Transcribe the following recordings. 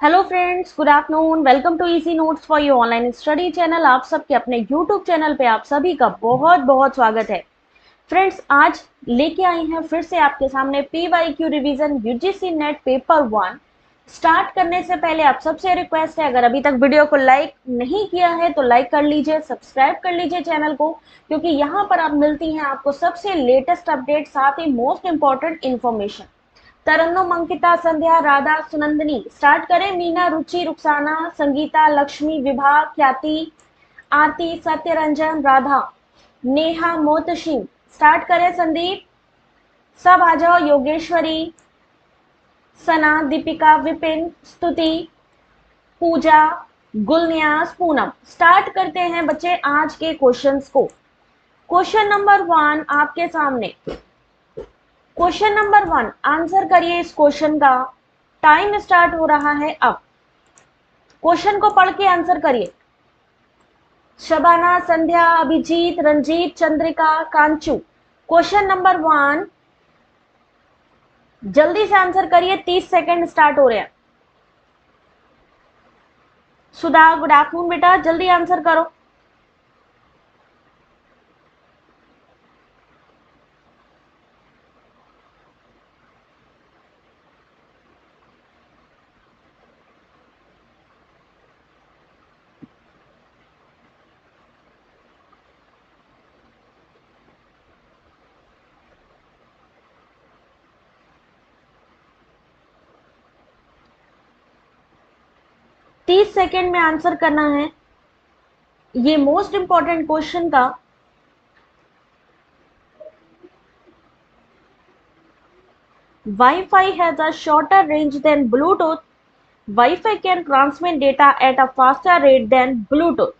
Hello friends, good afternoon. Welcome to easy notes for you online study channel. आप सबके अपने YouTube channel पे आप सभी का बहुत बहुत स्वागत है। फ्रेंड्स, आज लेके आई हैं फिर से आपके सामने PYQ revision UGC net paper 1। Start करने से पहले आप सबसे रिक्वेस्ट है, अगर अभी तक वीडियो को लाइक नहीं किया है तो लाइक कर लीजिए, सब्सक्राइब कर लीजिए चैनल को, क्योंकि यहाँ पर आप मिलती हैं आपको सबसे लेटेस्ट अपडेट, साथ ही मोस्ट इंपॉर्टेंट इन्फॉर्मेशन। तरन्नुम, अंकिता, संध्या, राधा, सुनंदनी। स्टार्ट करें। मीना, रुचि, रुखसाना, संगीता, लक्ष्मी, विभा, ख्याति, आरती, सत्यरंजन, राधा, नेहा, मोतशी। स्टार्ट करें। संदीप, सब आ जाओ। योगेश्वरी, सना, दीपिका, विपिन, स्तुति, पूजा, गुलन्यास, पूनम। स्टार्ट करते हैं बच्चे आज के क्वेश्चंस को। क्वेश्चन नंबर 1 आपके सामने। क्वेश्चन नंबर 1 आंसर करिए इस क्वेश्चन का। टाइम स्टार्ट हो रहा है अब। क्वेश्चन को पढ़ के आंसर करिए। शबाना, संध्या, अभिजीत, रंजीत, चंद्रिका, कांचू। क्वेश्चन नंबर 1 जल्दी से आंसर करिए, 30 सेकंड स्टार्ट हो रहे हैं। सुधा, गुड आफ्टरनून बेटा, जल्दी आंसर करो। तीस सेकेंड में आंसर करना है ये मोस्ट इंपॉर्टेंट क्वेश्चन का। Wi-Fi has a shorter range than Bluetooth. Wi-Fi can transmit data at a faster rate than Bluetooth.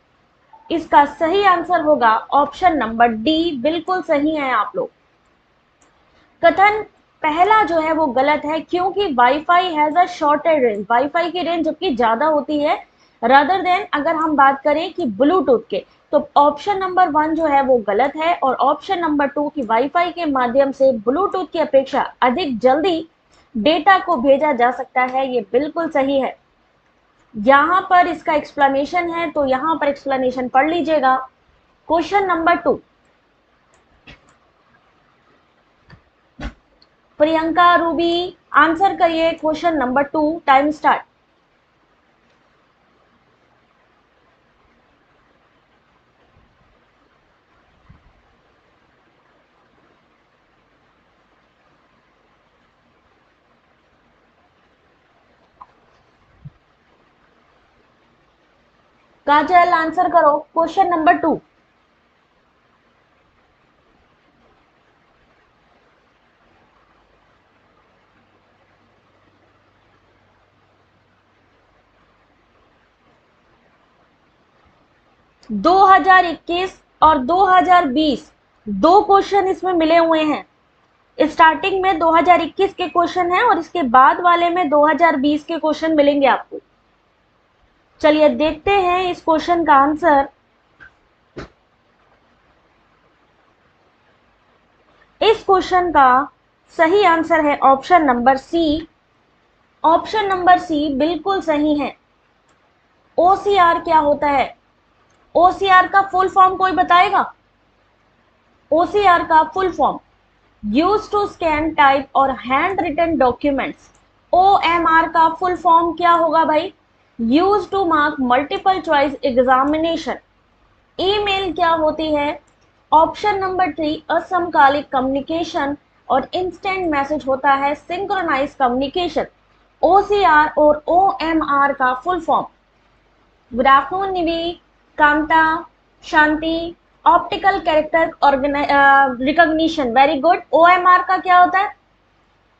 इसका सही आंसर होगा ऑप्शन नंबर डी। बिल्कुल सही है आप लोग। कथन पहला जो है वो गलत है, क्योंकि wifi has a shorter range. Wifi की रेंज जबकि ज्यादा होती है रादर देन अगर हम बात करें कि ब्लूटूथ के, तो ऑप्शन नंबर 1 जो है वो गलत है। और ऑप्शन नंबर 2 की वाईफाई के माध्यम से ब्लूटूथ की अपेक्षा अधिक जल्दी डेटा को भेजा जा सकता है, ये बिल्कुल सही है। यहां पर इसका एक्सप्लेनेशन है, तो यहां पर एक्सप्लेनेशन पढ़ लीजिएगा। Question number 2, Priyanka, Ruby, answer करिए question number 2। Time start. Kajal, answer करो क्वेश्चन नंबर 2। 2021 और 2020 दो क्वेश्चन इसमें मिले हुए हैं। स्टार्टिंग में 2021 के क्वेश्चन हैं और इसके बाद वाले में 2020 के क्वेश्चन मिलेंगे आपको। चलिए देखते हैं इस क्वेश्चन का आंसर। इस क्वेश्चन का सही आंसर है option number C. Option number C बिल्कुल सही है। ओसीआर क्या होता है? ओसीआर का फुल फॉर्म कोई बताएगा? ओसीआर का full form use to scan, type और हैंड रिटन डॉक्यूमेंट्स। ओएमआर का फुल फॉर्म क्या होगा भाई? Use to mark multiple choice examination. Email क्या होती है? ऑप्शन नंबर 3 असमकालिक कम्युनिकेशन और इंस्टेंट मैसेज होता है सिंक्रोनाइज कम्युनिकेशन। ओसीआर और ओएमआर का full form. Good afternoon Nivi, Kanta, Shanti. Optical character recognition, very good. OMR का क्या होता है?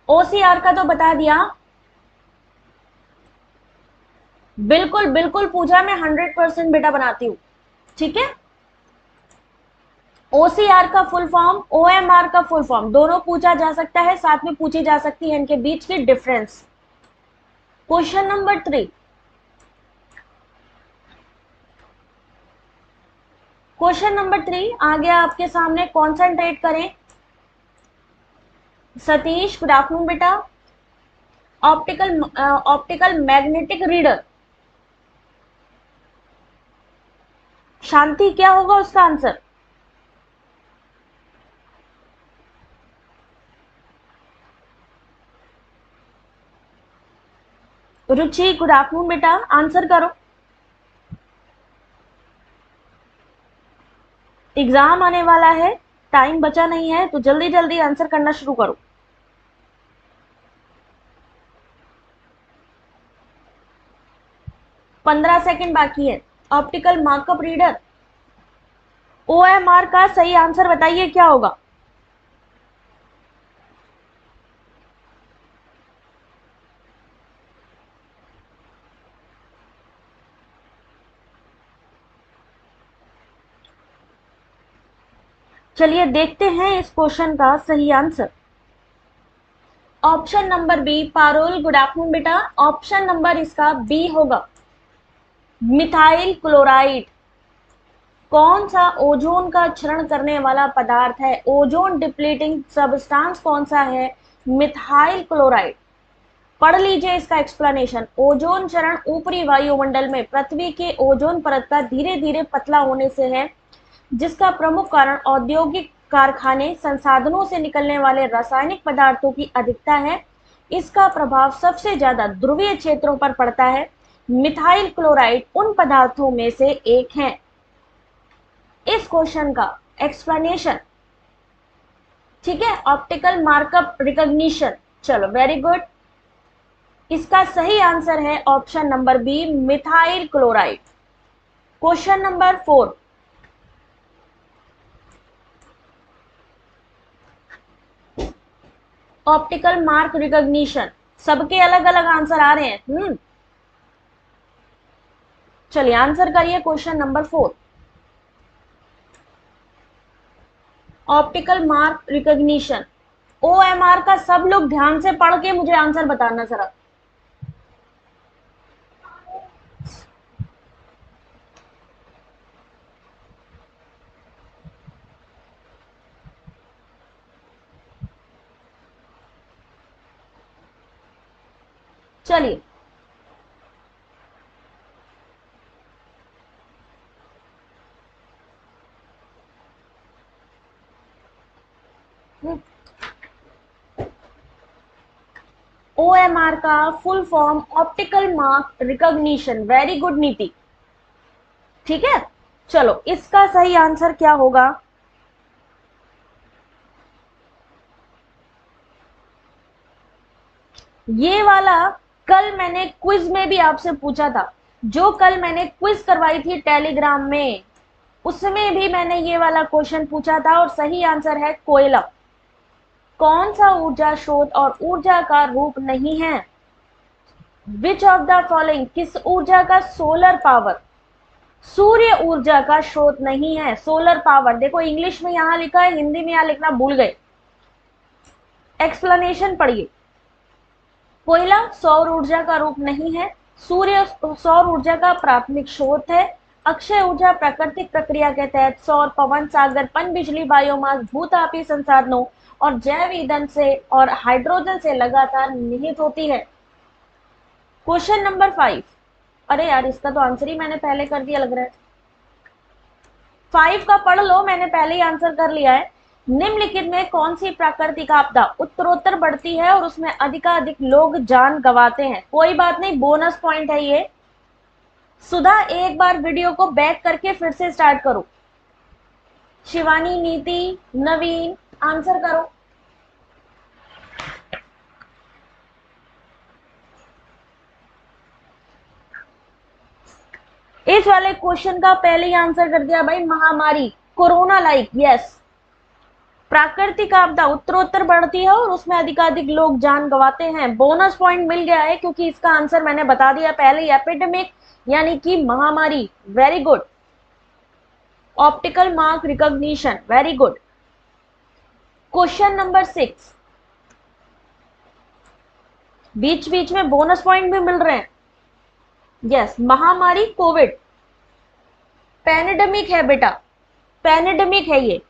ओसीआर का तो बता दिया। बिल्कुल बिल्कुल पूछा, मैं 100% बेटा बनाती हूँ, ठीक है। ओसीआर का फुल फॉर्म, ओएमआर का फुल फॉर्म, दोनों पूछा जा सकता है, साथ में पूछी जा सकती है इनके बीच की difference. Question number 3। Question number 3 आ गया आपके सामने, कॉन्सेंट्रेट करें। सतीश, गुड आफ्टरनून बेटा। Optical magnetic reader. शांति क्या होगा उसका आंसर? रुचि, गुड आफ्टरनून बेटा, आंसर करो। एग्जाम आने वाला है, टाइम बचा नहीं है, तो जल्दी जल्दी आंसर करना शुरू करो। 15 सेकंड बाकी है। ऑप्टिकल मार्कअप रीडर, ओएमआर का सही आंसर बताइए क्या होगा? चलिए देखते हैं इस क्वेश्चन का सही answer. Option number B, Parul good afternoon बेटा, ऑप्शन नंबर इसका बी होगा, मिथाइल क्लोराइड। कौन सा ओजोन का क्षरण करने वाला पदार्थ है? ओजोन डिप्लीटिंग सब्सटेंस कौन सा है? Methyl chloride. पढ़ लीजिए इसका एक्सप्लेनेशन। ओजोन क्षरण ऊपरी वायुमंडल में पृथ्वी के ओजोन परत का धीरे धीरे पतला होने से है, जिसका प्रमुख कारण औद्योगिक कारखाने, संसाधनों से निकलने वाले रासायनिक पदार्थों की अधिकता है। इसका प्रभाव सबसे ज्यादा ध्रुवीय क्षेत्रों पर पड़ता है। मिथाइल क्लोराइड उन पदार्थों में से एक है। इस क्वेश्चन का एक्सप्लेनेशन, ठीक है, ऑप्टिकल मार्कअप रिकॉग्निशन। चलो वेरी गुड, इसका सही आंसर है option number B, methyl chloride. Question number 4, optical mark recognition. सबके अलग अलग आंसर आ रहे हैं। चलिए आंसर करिए question number 4। Optical mark recognition, OMR का सब लोग ध्यान से पढ़ के मुझे आंसर बताना जरा। चलिए ओएमआर का full form optical mark recognition. Very good नीति, ठीक है। चलो इसका सही आंसर क्या होगा? ये वाला कल मैंने क्विज में भी आपसे पूछा था, जो कल मैंने क्विज करवाई थी टेलीग्राम में, उसमें भी मैंने ये वाला क्वेश्चन पूछा था, और सही आंसर है कोयला। कौन सा ऊर्जा स्रोत और ऊर्जा का रूप नहीं है? विच ऑफ द फॉलोइंग, किस ऊर्जा का? सोलर पावर, सूर्य ऊर्जा का स्रोत नहीं है सोलर पावर। देखो इंग्लिश में यहां लिखा है, हिंदी में यहां लिखना भूल गए। एक्सप्लेनेशन पढ़िए। कोयला सौर ऊर्जा का रूप नहीं है, सूर्य सौर ऊर्जा का प्राथमिक स्रोत है। अक्षय ऊर्जा प्राकृतिक प्रक्रिया के तहत सौर, पवन, सागर, पन बिजली, बायोमास, भूतापीय संसाधनों और जैव ईंधन से और हाइड्रोजन से लगातार निहित होती है। क्वेश्चन नंबर 5, अरे यार इसका तो आंसर ही मैंने पहले कर दिया लग रहा है। 5 का पढ़ लो, मैंने पहले ही आंसर कर लिया है। निम्नलिखित में कौन सी प्राकृतिक आपदा उत्तरोत्तर बढ़ती है और उसमें अधिकाधिक लोग जान गंवाते हैं? कोई बात नहीं, बोनस पॉइंट है ये। सुधा एक बार वीडियो को बैक करके फिर से स्टार्ट करो। शिवानी, नीति, नवीन, आंसर करो। इस वाले क्वेश्चन का पहले ही आंसर कर दिया भाई, महामारी, कोरोना लाइक। यस, प्राकृतिक आपदा उत्तरोत्तर बढ़ती है और उसमें अधिकाधिक लोग जान गंवाते हैं। बोनस पॉइंट मिल गया है क्योंकि इसका आंसर मैंने बता दिया पहले ही, एपिडेमिक यानी कि महामारी। Very good. Optical mark recognition, very good. Question number 6, बीच बीच में बोनस पॉइंट भी मिल रहे हैं। यस, महामारी कोविड, पैनेडेमिक है बेटा, पैनेडेमिक है ये।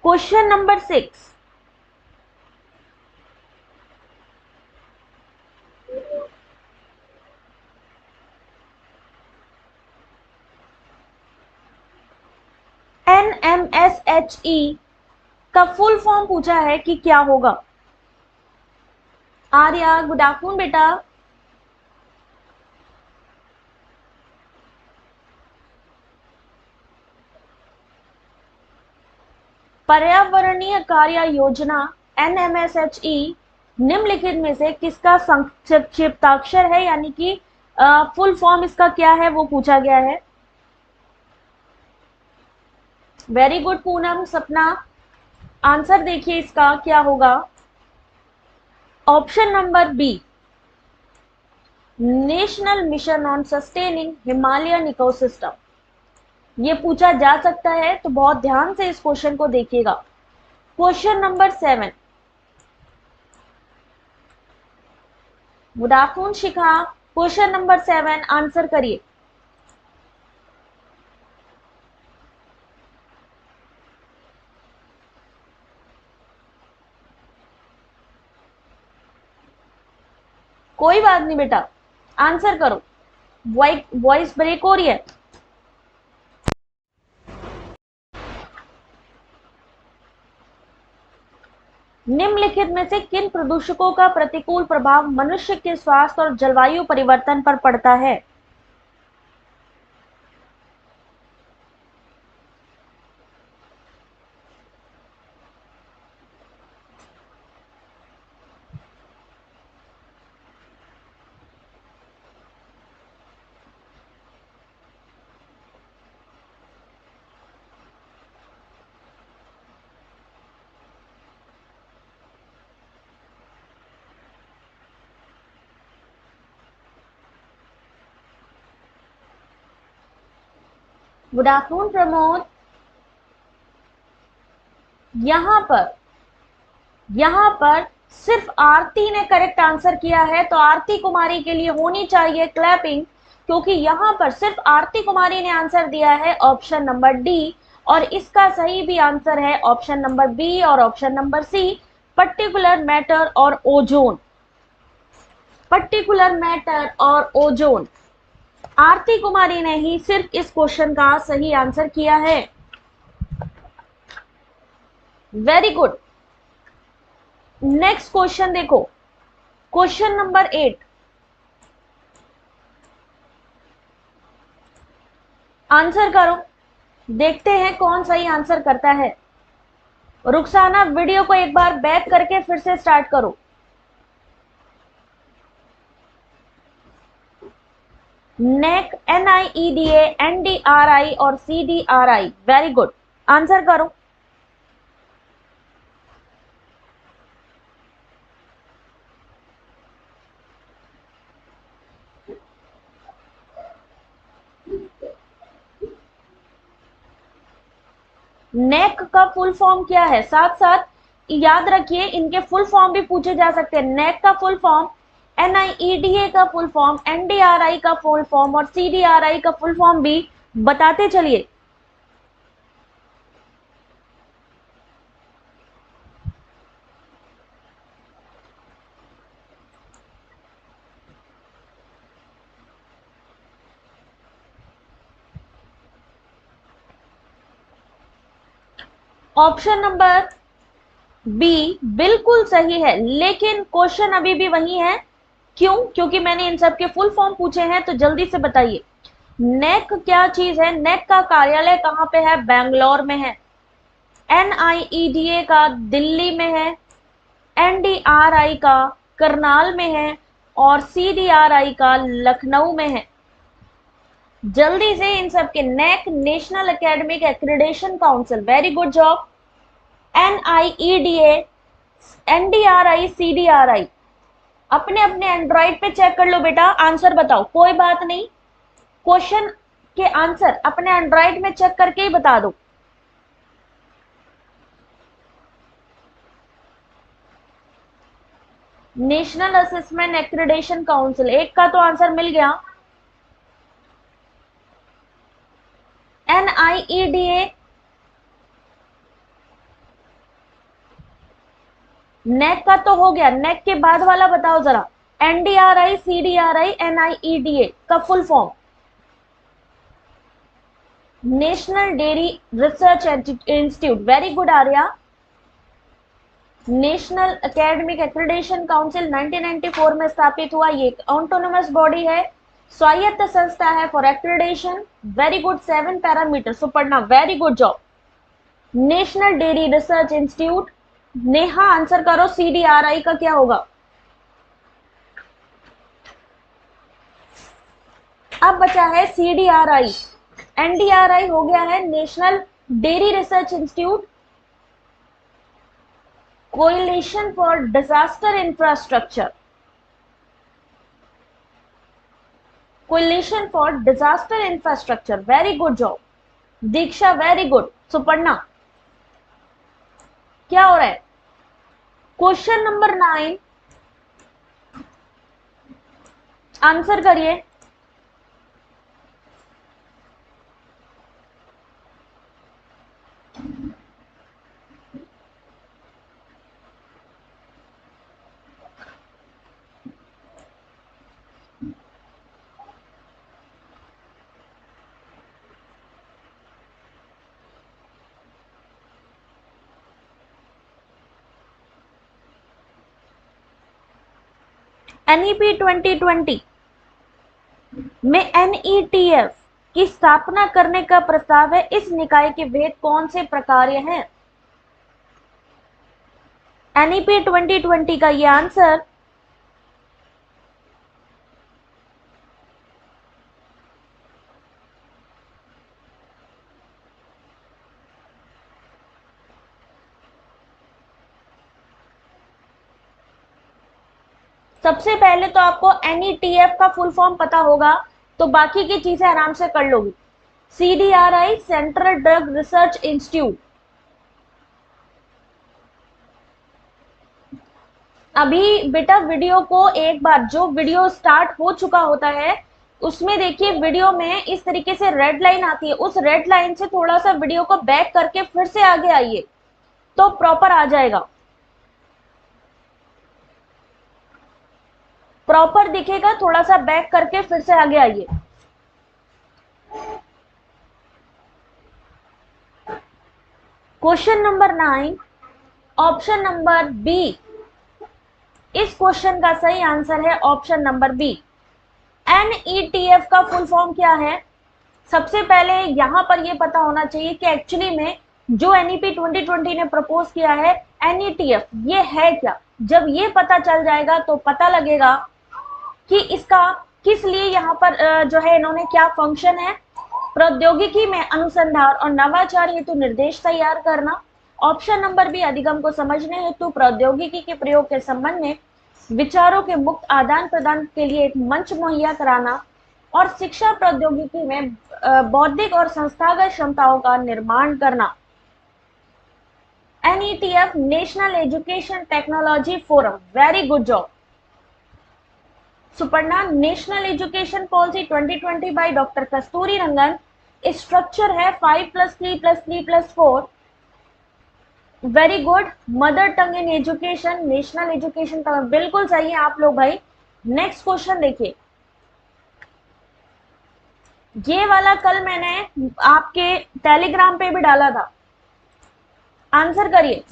क्वेश्चन नंबर 6, का फुल फॉर्म पूछा है कि क्या होगा। आर्या, गुड आफ्टरनून बेटा। पर्यावरणीय कार्य योजना NMSHE निम्नलिखित में से किसका संक्षिप्ताक्षर है, यानी कि फुल फॉर्म इसका क्या है वो पूछा गया है। वेरी गुड पूनम, सपना, आंसर देखिए इसका क्या होगा। Option number B, national mission on sustaining Himalayan ecosystem. ये पूछा जा सकता है, तो बहुत ध्यान से इस क्वेश्चन को देखिएगा। क्वेश्चन नंबर 7, गुड आफ्टरनून शिखा। क्वेश्चन नंबर 7 आंसर करिए। कोई बात नहीं बेटा, आंसर करो, वॉइस ब्रेक हो रही है। निम्नलिखित में से किन प्रदूषकों का प्रतिकूल प्रभाव मनुष्य के स्वास्थ्य और जलवायु परिवर्तन पर पड़ता है। Good afternoon Pramod. यहां पर सिर्फ आरती ने करेक्ट आंसर किया है, तो आरती कुमारी के लिए होनी चाहिए क्लैपिंग, क्योंकि यहां पर सिर्फ आरती कुमारी ने आंसर दिया है ऑप्शन नंबर डी, और इसका सही भी आंसर है ऑप्शन नंबर बी और option number C, particular matter और ओजोन। पर्टिकुलर मैटर और ओजोन, आरती कुमारी ने ही सिर्फ इस क्वेश्चन का सही आंसर किया है। Very good. नेक्स्ट क्वेश्चन देखो, क्वेश्चन नंबर 8, आंसर करो, देखते हैं कौन सही आंसर करता है। रुखसाना, वीडियो को एक बार बैक करके फिर से स्टार्ट करो। नेक, NIEDA, NDRI और CDRI। वेरी गुड, आंसर करो। नेक का फुल फॉर्म क्या है, साथ साथ याद रखिए इनके फुल फॉर्म भी पूछे जा सकते हैं। नेक का फुल फॉर्म, NIEDA का फुल फॉर्म, NDRI का फुल फॉर्म और CDRI का फुल फॉर्म भी बताते चलिए। ऑप्शन नंबर बी बिल्कुल सही है, लेकिन क्वेश्चन अभी भी वही है। क्यों? क्योंकि मैंने इन सब के फुल फॉर्म पूछे हैं, तो जल्दी से बताइए नेक क्या चीज है। नेक का कार्यालय कहां पे है? बेंगलोर में है। NIEDA का दिल्ली में है, NDRI का करनाल में है और CDRI का लखनऊ में है। जल्दी से इन सब के, NAAC national academic accreditation council, very good job. NIEDA, NDRI, CDRI, अपने अपने एंड्रॉइड पे चेक कर लो बेटा, आंसर बताओ, कोई बात नहीं, क्वेश्चन के आंसर अपने एंड्रॉइड में चेक करके ही बता दो। नेशनल असेसमेंट एक्रेडिटेशन काउंसिल, एक का तो आंसर मिल गया। NIEDA, नेक का तो हो गया, नेक के बाद वाला बताओ जरा। NDRI, CDRI, NIEDA का full form. National dairy research institute, very good Arya. National academic accreditation council 1994 में स्थापित हुआ, ये एक ऑटोनोमस बॉडी है, स्वायत्त संस्था है for accreditation, very good. 7 parameter Suparna, very good job. National dairy research institute, Neha answer करो, CDRI का क्या होगा? अब बचा है CDRI, NDRI हो गया है national dairy research institute, coalition for disaster infrastructure, coalition for disaster infrastructure, very good job. Diksha very good. Suparna क्या हो रहा है? क्वेश्चन नंबर 9 आंसर करिए। NEP 2020 में NETF की स्थापना करने का प्रस्ताव है, इस निकाय के भेद कौन से प्रकार्य हैं? NEP 2020 का ये आंसर सबसे पहले तो आपको NETF का फुल फॉर्म पता होगा, तो बाकी की चीजें आराम से कर लोगी। CDRI central drug research institute. अभी बेटा वीडियो को एक बार, जो वीडियो स्टार्ट हो चुका होता है उसमें देखिए वीडियो में इस तरीके से रेड लाइन आती है, उस रेड लाइन से थोड़ा सा वीडियो को बैक करके फिर से आगे आइए तो प्रॉपर आ जाएगा, प्रॉपर दिखेगा। थोड़ा सा बैक करके फिर से आगे आइए। Question number 9 option number B, इस क्वेश्चन का सही आंसर है ऑप्शन नंबर बी। NETF का फुल फॉर्म क्या है? सबसे पहले यहां पर यह पता होना चाहिए कि एक्चुअली में जो NEP 2020 ने प्रपोज किया है NETF ये है क्या। जब ये पता चल जाएगा तो पता लगेगा कि इसका किस लिए यहाँ पर जो है इन्होंने क्या फंक्शन है। प्रौद्योगिकी में अनुसंधान और नवाचार हेतु निर्देश तैयार करना। ऑप्शन नंबर बी, अधिगम को समझने हेतु प्रौद्योगिकी के प्रयोग के संबंध में विचारों के मुक्त आदान प्रदान के लिए एक मंच मुहैया कराना। और शिक्षा प्रौद्योगिकी में बौद्धिक और संस्थागत क्षमताओं का निर्माण करना। NETF national education technology forum, very good job Suparna. National education policy 2020 by doctor Kasturi Rangan, structure है 5+3+3+4, very good. Mother tongue in education, national education tongue, बिल्कुल सही है आप लोग भाई। नेक्स्ट क्वेश्चन देखिए, ये वाला कल मैंने आपके टेलीग्राम पे भी डाला था, आंसर करिए।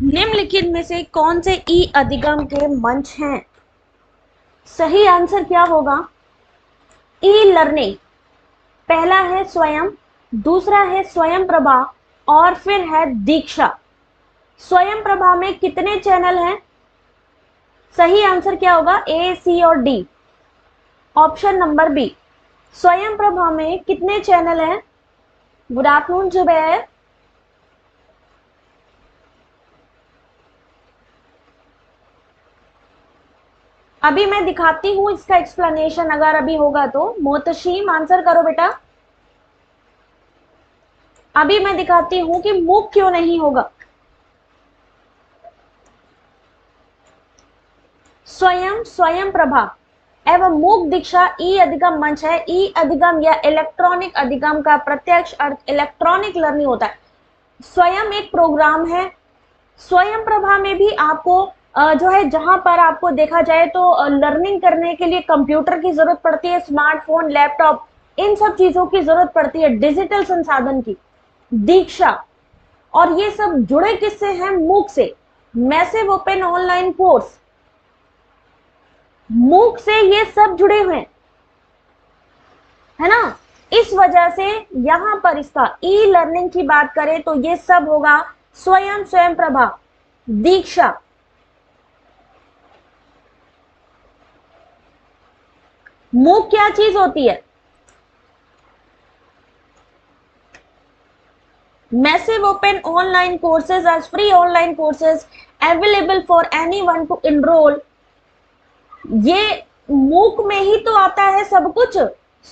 निम्नलिखित में से कौन से ई अधिगम के मंच हैं? सही आंसर क्या होगा? E learning. पहला है स्वयं, दूसरा है स्वयं प्रभा और फिर है दीक्षा। स्वयं प्रभा में कितने चैनल हैं? सही आंसर क्या होगा? ए, सी और डी। Option number B. स्वयं प्रभा में कितने चैनल हैं? Good afternoon Zubair. अभी मैं दिखाती हूँ इसका एक्सप्लेनेशन, अगर अभी होगा तो। मोहतशीम आंसर करो बेटा। अभी मैं दिखाती हूँ कि मूक क्यों नहीं होगा। स्वयं, स्वयं प्रभा एवं मूक दीक्षा ई अधिगम मंच है। ई अधिगम या इलेक्ट्रॉनिक अधिगम का प्रत्यक्ष अर्थ इलेक्ट्रॉनिक लर्निंग होता है। स्वयं एक प्रोग्राम है। स्वयं प्रभा में भी आपको जो है, जहां पर आपको देखा जाए तो लर्निंग करने के लिए कंप्यूटर की जरूरत पड़ती है, स्मार्टफोन, लैपटॉप, इन सब चीजों की जरूरत पड़ती है, डिजिटल संसाधन की। दीक्षा और ये सब जुड़े किससे हैं? मूक से। मैसिव ओपन ऑनलाइन कोर्स, मूक से ये सब जुड़े हुए हैं, है ना। इस वजह से यहां पर इसका ई लर्निंग की बात करें तो ये सब होगा स्वयं, स्वयं प्रभा, दीक्षा। मूक क्या चीज होती है? Massive open online courses as free online courses available for anyone to enroll। ये मूक में ही तो आता है सब कुछ।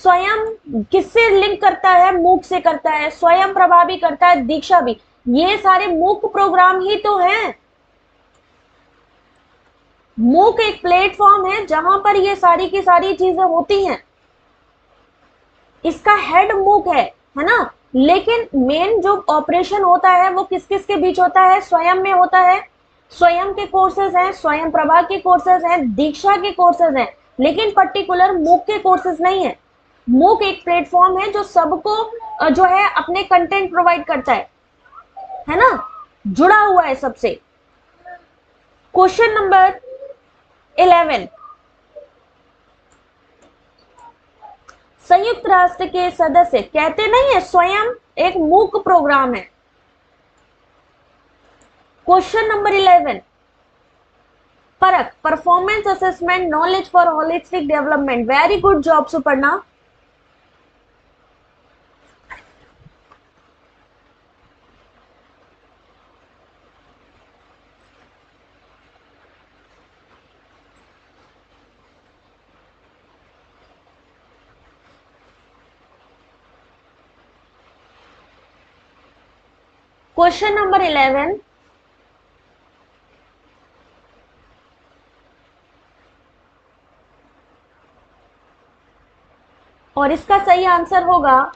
स्वयं किससे लिंक करता है? मूक से करता है। स्वयं प्रभा भी करता है, दीक्षा भी। ये सारे मूक प्रोग्राम ही तो हैं। मूक एक प्लेटफॉर्म है जहां पर ये सारी की सारी चीजें होती हैं। इसका हेड मूक है ना। लेकिन मेन जो ऑपरेशन होता है वो किस किस के बीच होता है? स्वयं में होता है। स्वयं के कोर्सेज हैं, स्वयं प्रभा के कोर्सेज हैं, दीक्षा के कोर्सेज हैं, लेकिन पर्टिकुलर मूक के कोर्सेज नहीं है। मूक एक प्लेटफॉर्म है जो सबको जो है अपने कंटेंट प्रोवाइड करता है ना, जुड़ा हुआ है सबसे। Question number 11। संयुक्त राष्ट्र के सदस्य कहते नहीं है स्वयं एक मूक प्रोग्राम है। Question number 11। परख, performance assessment, knowledge for holistic development. Very good job Suparna. Question number 11। और इसका सही आंसर होगा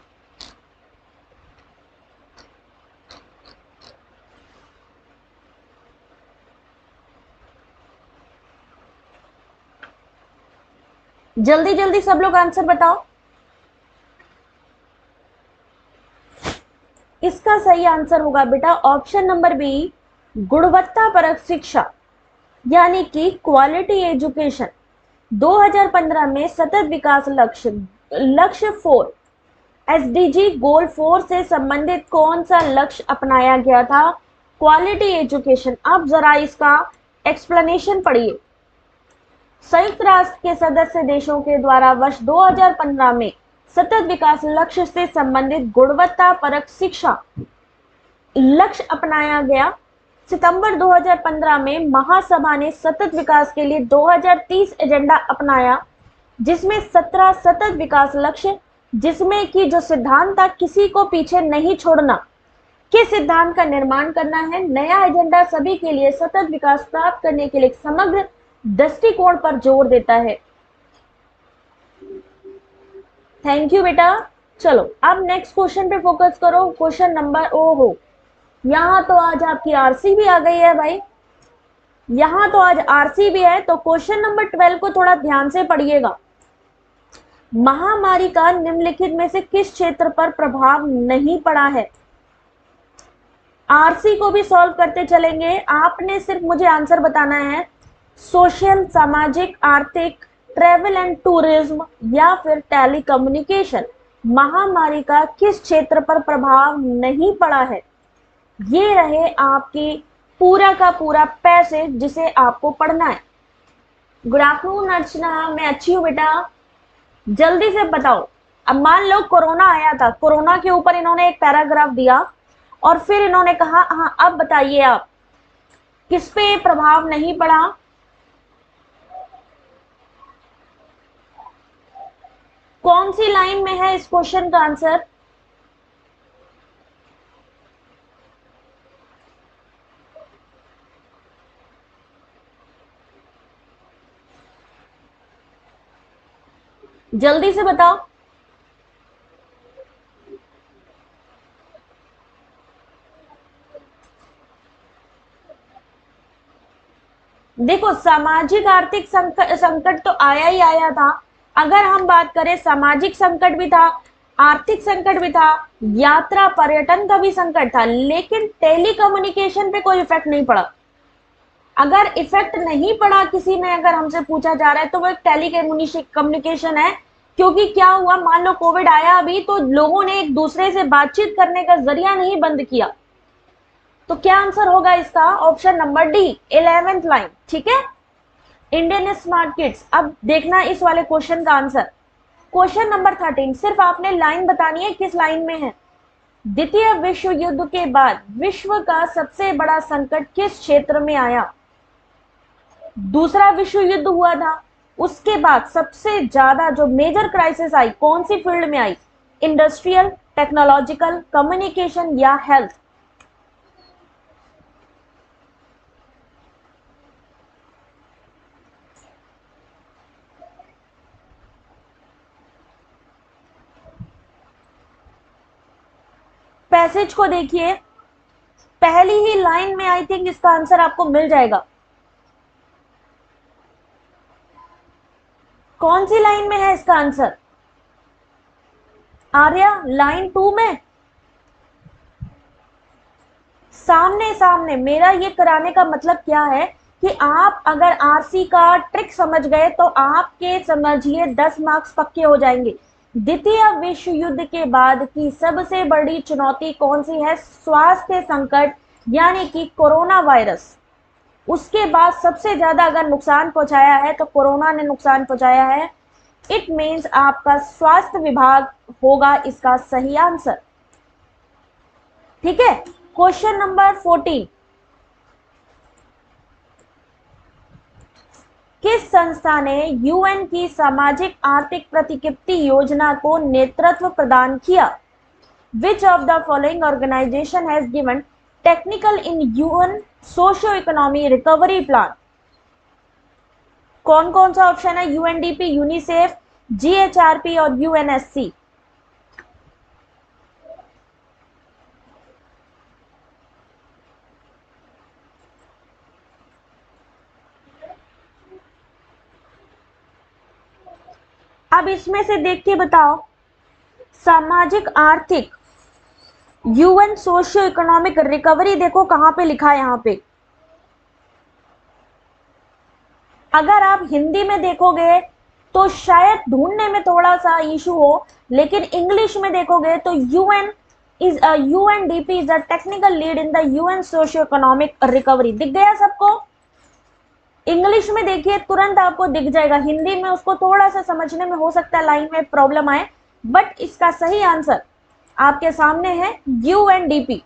जल्दी जल्दी सब लोग आंसर बताओ। इसका सही आंसर होगा बेटा ऑप्शन नंबर बी, गुणवत्ता परक शिक्षा, यानी कि क्वालिटी एजुकेशन। 2015 में सतत विकास लक्ष्य लक्ष्य 4 एसडीजी गोल 4 से संबंधित कौन सा लक्ष्य अपनाया गया था? Quality education. अब जरा इसका एक्सप्लेनेशन पढ़िए। संयुक्त राष्ट्र के सदस्य देशों के द्वारा वर्ष 2015 में सतत विकास लक्ष्य से संबंधित गुणवत्ता परक शिक्षा लक्ष्य अपनाया गया। सितंबर 2015 में महासभा ने सतत विकास के लिए 2030 एजेंडा अपनाया, जिसमें 17 सतत विकास लक्ष्य, जिसमें कि जो सिद्धांत था किसी को पीछे नहीं छोड़ना के सिद्धांत का निर्माण करना है। नया एजेंडा सभी के लिए सतत विकास प्राप्त करने के लिए एक समग्र दृष्टिकोण पर जोर देता है। थैंक यू बेटा। चलो अब नेक्स्ट क्वेश्चन पे फोकस करो। क्वेश्चन नंबर, ओहो यहां तो आज आपकी आरसी भी आ गई है भाई, यहां तो आज आरसी भी है। तो क्वेश्चन नंबर 12 को थोड़ा ध्यान से पढ़िएगा। महामारी का निम्नलिखित में से किस क्षेत्र पर प्रभाव नहीं पड़ा है? आरसी को भी सॉल्व करते चलेंगे, आपने सिर्फ मुझे आंसर बताना है। सोशल, सामाजिक, आर्थिक, ट्रेवल एंड टूरिज्म या फिर टेलीकम्युनिकेशन। महामारी का किस क्षेत्र पर प्रभाव नहीं पड़ा है? ये रहे आपकी पूरा का पूरा पैसेज जिसे आपको पढ़ना है। गुड आफ्टरनून अर्चना, मैं अच्छी हूँ बेटा। जल्दी से बताओ। अब मान लो कोरोना आया था, कोरोना के ऊपर इन्होंने एक पैराग्राफ दिया और फिर इन्होंने कहा हाँ अब बताइए आप किस पे प्रभाव नहीं पड़ा। कौन सी लाइन में है इस क्वेश्चन का आंसर? जल्दी से बताओ। देखो, सामाजिक आर्थिक संकट तो आया ही आया था। अगर हम बात करें, सामाजिक संकट भी था, आर्थिक संकट भी था, यात्रा पर्यटन का भी संकट था, लेकिन टेलीकम्युनिकेशन पे कोई इफेक्ट नहीं पड़ा। अगर इफेक्ट नहीं पड़ा किसी में, अगर हमसे पूछा जा रहा है, तो वो एक टेलीकम्युनिकेशन है। क्योंकि क्या हुआ, मान लो कोविड आया अभी, तो लोगों ने एक दूसरे से बातचीत करने का जरिया नहीं बंद किया। तो क्या आंसर होगा इसका? Option number D, 11th line. ठीक है, इंडियन स्मार्ट किड्स। अब देखना इस वाले क्वेश्चन का आंसर। क्वेश्चन नंबर 13, सिर्फ आपने लाइन बतानी है किस लाइन में है। द्वितीय विश्व युद्ध के बाद विश्व का सबसे बड़ा संकट किस क्षेत्र में आया? दूसरा विश्व युद्ध हुआ था, उसके बाद सबसे ज्यादा जो मेजर क्राइसिस आई, कौन सी फील्ड में आई? इंडस्ट्रियल, टेक्नोलॉजिकल, कम्युनिकेशन या हेल्थ? पैसेज को देखिए, पहली ही लाइन में आई थिंक इसका आंसर आपको मिल जाएगा। कौन सी लाइन में है इसका आंसर? आर्या, लाइन 2 में। सामने सामने मेरा ये कराने का मतलब क्या है कि आप अगर आरसी का ट्रिक समझ गए तो आपके समझिए 10 मार्क्स पक्के हो जाएंगे। द्वितीय विश्व युद्ध के बाद की सबसे बड़ी चुनौती कौन सी है? स्वास्थ्य संकट, यानी कि कोरोना वायरस। उसके बाद सबसे ज्यादा अगर नुकसान पहुंचाया है तो कोरोना ने नुकसान पहुंचाया है। इट मीन्स आपका स्वास्थ्य विभाग होगा इसका सही आंसर। ठीक है, क्वेश्चन नंबर 14, किस संस्था ने यूएन की सामाजिक आर्थिक प्रतिकृति योजना को नेतृत्व प्रदान किया? Which of the following organisation has given technical in UN socio economy recovery plan? कौन कौन सा ऑप्शन है? यूएनडीपी, यूनिसेफ, जीएचआरपी और यूएनएससी। अब इसमें से देख के बताओ, सामाजिक आर्थिक यूएन सोशियो इकोनॉमिक रिकवरी, देखो कहां पे लिखा है यहां पे। अगर आप हिंदी में देखोगे तो शायद ढूंढने में थोड़ा सा इशू हो, लेकिन इंग्लिश में देखोगे तो UN is UNDP is a technical lead in the UN socio economic recovery. दिख गया सबको? इंग्लिश में देखिए तुरंत आपको दिख जाएगा, हिंदी में उसको थोड़ा सा समझने में हो सकता है लाइन में प्रॉब्लम आए, बट इसका सही आंसर आपके सामने है यूएनडीपी।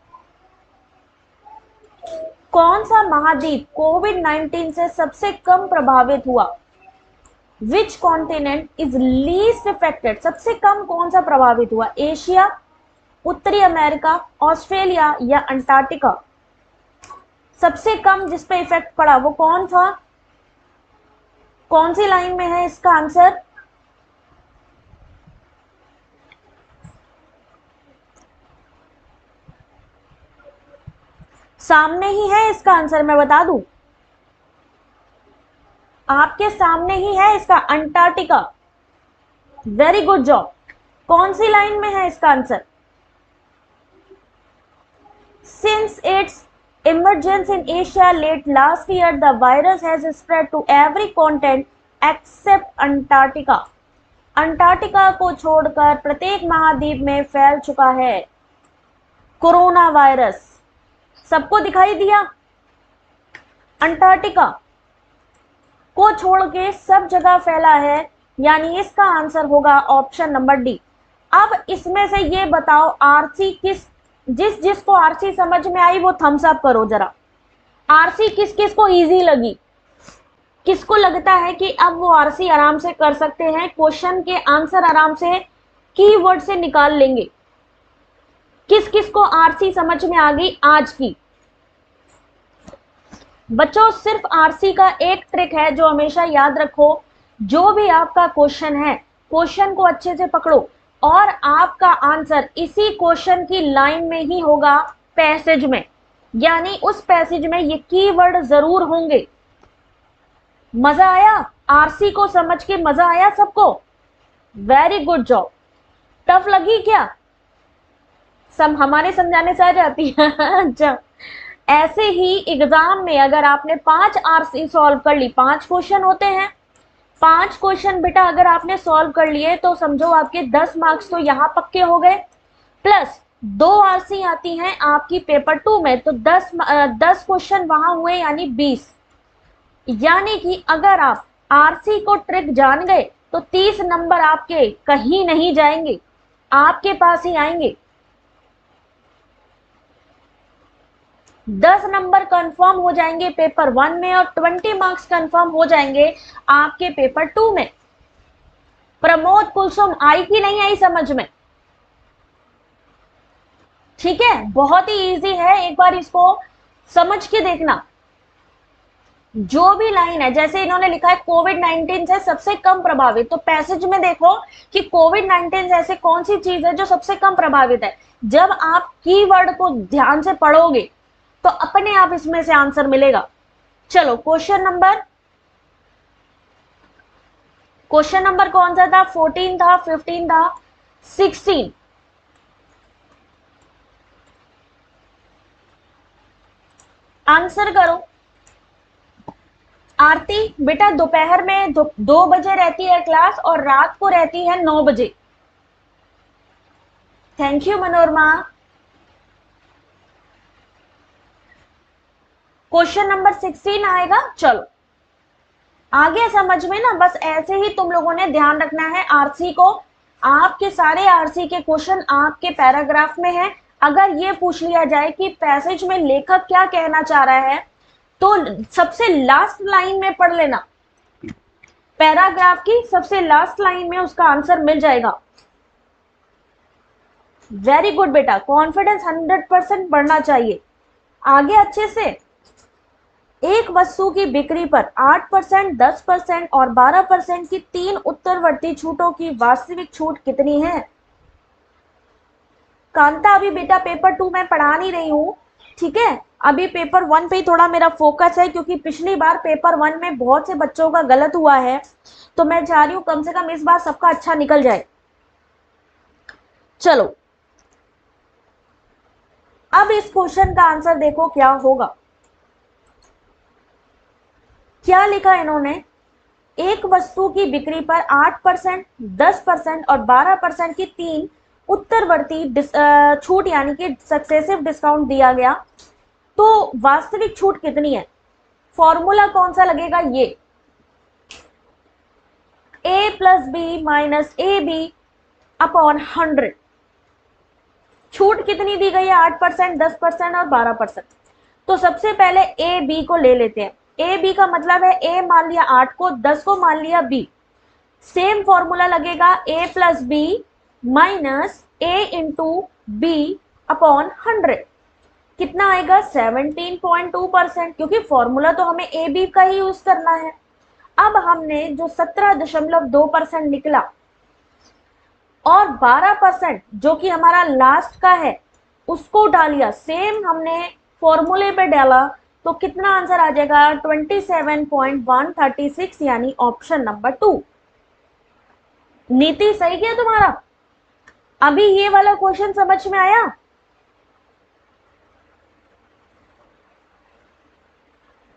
कौन सा महाद्वीप कोविड-19 से सबसे कम प्रभावित हुआ? Which continent is least affected? सबसे कम कौन सा प्रभावित हुआ? एशिया, उत्तरी अमेरिका, ऑस्ट्रेलिया या अंटार्कटिका? सबसे कम जिस पे इफेक्ट पड़ा वो कौन था? कौन सी लाइन में है इसका आंसर? सामने ही है इसका आंसर, मैं बता दूं आपके सामने ही है इसका, अंटार्कटिका। Very good job. कौन सी लाइन में है इसका answer? Since it's emergence in Asia late last year, the virus has spread to every continent except Antarctica. Antarctica को छोड़कर प्रत्येक महाद्वीप में फैल चुका है कोरोना वायरस। सबको दिखाई दिया? अंटार्कटिका। को छोड़ के सब जगह फैला है, यानी इसका आंसर होगा ऑप्शन नंबर डी। अब इसमें से ये बताओ आरसी जिसको आरसी समझ में आई वो थम्स अप करो जरा। आरसी किस किस को इजी लगी, किसको लगता है कि अब वो आरसी आराम से कर सकते हैं, क्वेश्चन के आंसर आराम से कीवर्ड से निकाल लेंगे। किस किस को आरसी समझ में आ गई आज की? बच्चों सिर्फ आरसी का एक ट्रिक है जो हमेशा याद रखो, जो भी आपका क्वेश्चन है, क्वेश्चन को अच्छे से पकड़ो और आपका आंसर इसी क्वेश्चन की लाइन में ही होगा, पैसेज में, यानी उस पैसेज में ये कीवर्ड जरूर होंगे। मजा आया? आरसी को समझ के मजा आया सबको? Very good job. टफ लगी क्या? हमारे समझाने से आ जाती है? अच्छा, ऐसे ही एग्जाम में अगर आपने 5 आरसी सॉल्व कर ली, 5 क्वेश्चन होते हैं, 5 क्वेश्चन बेटा अगर आपने सॉल्व कर लिए तो समझो आपके 10 मार्क्स तो यहाँ पक्के हो गए, प्लस 2 आरसी आती हैं आपकी पेपर 2 में, तो 10 क्वेश्चन वहां हुए यानी 20। यानी कि अगर आप आरसी को ट्रिक जान गए तो 30 नंबर आपके कहीं नहीं जाएंगे, आपके पास ही आएंगे। 10 नंबर कंफर्म हो जाएंगे पेपर 1 में और 20 मार्क्स कंफर्म हो जाएंगे आपके पेपर 2 में। प्रमोद कुलसुम आई कि नहीं आई समझ में? ठीक है, बहुत ही इजी है, एक बार इसको समझ के देखना। जो भी लाइन है, जैसे इन्होंने लिखा है कोविड-19 से सबसे कम प्रभावित, तो पैसेज में देखो कि कोविड-19 जैसे कौन सी चीज है जो सबसे कम प्रभावित है। जब आप कीवर्ड को ध्यान से पढ़ोगे तो अपने आप इसमें से आंसर मिलेगा। चलो क्वेश्चन नंबर कौन सा था? 14 था, 15 था, 16। आंसर करो। आरती बेटा दोपहर में 2 बजे रहती है क्लास और रात को रहती है 9 बजे। Thank you Manorama. Question number 16 आएगा। चलो आगे समझ में ना, बस ऐसे ही तुम लोगों ने ध्यान रखना है आरसी को। आपके सारे आरसी के क्वेश्चन आपके पैराग्राफ में है। अगर ये पूछ लिया जाए कि पैसेज में लेखक क्या कहना चाह रहा है, तो सबसे लास्ट लाइन में पढ़ लेना, पैराग्राफ की सबसे लास्ट लाइन में उसका आंसर मिल जाएगा। वेरी गुड बेटा, कॉन्फिडेंस 100% बढ़ना चाहिए। आगे अच्छे से, एक वस्तु की बिक्री पर 8%, 10% और 12% की 3 उत्तरवर्ती छूटों की वास्तविक छूट कितनी है? कांता अभी बेटा पेपर 2 में पढ़ा नहीं रही हूं, ठीक है, अभी पेपर 1 पे ही थोड़ा मेरा फोकस है, क्योंकि पिछली बार पेपर 1 में बहुत से बच्चों का गलत हुआ है, तो मैं चाह रही हूं कम से कम इस बार सबका अच्छा निकल जाए। चलो अब इस क्वेश्चन का आंसर देखो क्या होगा। क्या लिखा इन्होंने? एक वस्तु की बिक्री पर 8%, 10% और 12% की 3 उत्तरवर्ती छूट यानी कि सक्सेसिव डिस्काउंट दिया गया, तो वास्तविक छूट कितनी है? फॉर्मूला कौन सा लगेगा? ये a plus B minus A B upon 100। छूट कितनी दी गई है? 8%, 10% और 12%। तो सबसे पहले ए बी को ले लेते हैं। ए बी का मतलब है ए मान लिया 8 को, 10 को मान लिया बी। सेम फॉर्मूला लगेगा a plus B minus A into B upon 100। कितना आएगा? 17.2%, क्योंकि फॉर्मूला तो हमें ए बी का ही यूज करना है। अब हमने जो 17.2% निकला और 12% जो कि हमारा लास्ट का है उसको डालिया, सेम हमने फॉर्मूले पे डाला, तो कितना आंसर आ जाएगा? 27.136, यानी ऑप्शन नंबर 2। नीति सही क्या तुम्हारा? अभी ये वाला क्वेश्चन समझ में आया?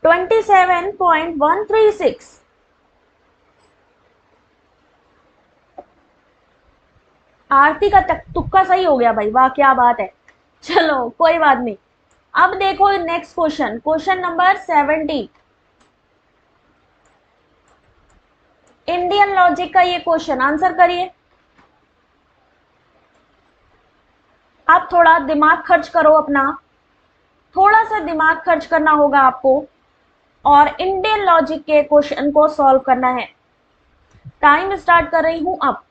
$27.136। आरती का तुक्का सही हो गया भाई, वाह क्या बात है। चलो कोई बात नहीं। अब देखो next question, question number 17। Indian logic का ये क्वेश्चन, आंसर करिए। आप थोड़ा दिमाग खर्च करो अपना, थोड़ा सा दिमाग खर्च करना होगा आपको और इंडियन लॉजिक के क्वेश्चन को सॉल्व करना है। टाइम स्टार्ट कर रही हूं अब।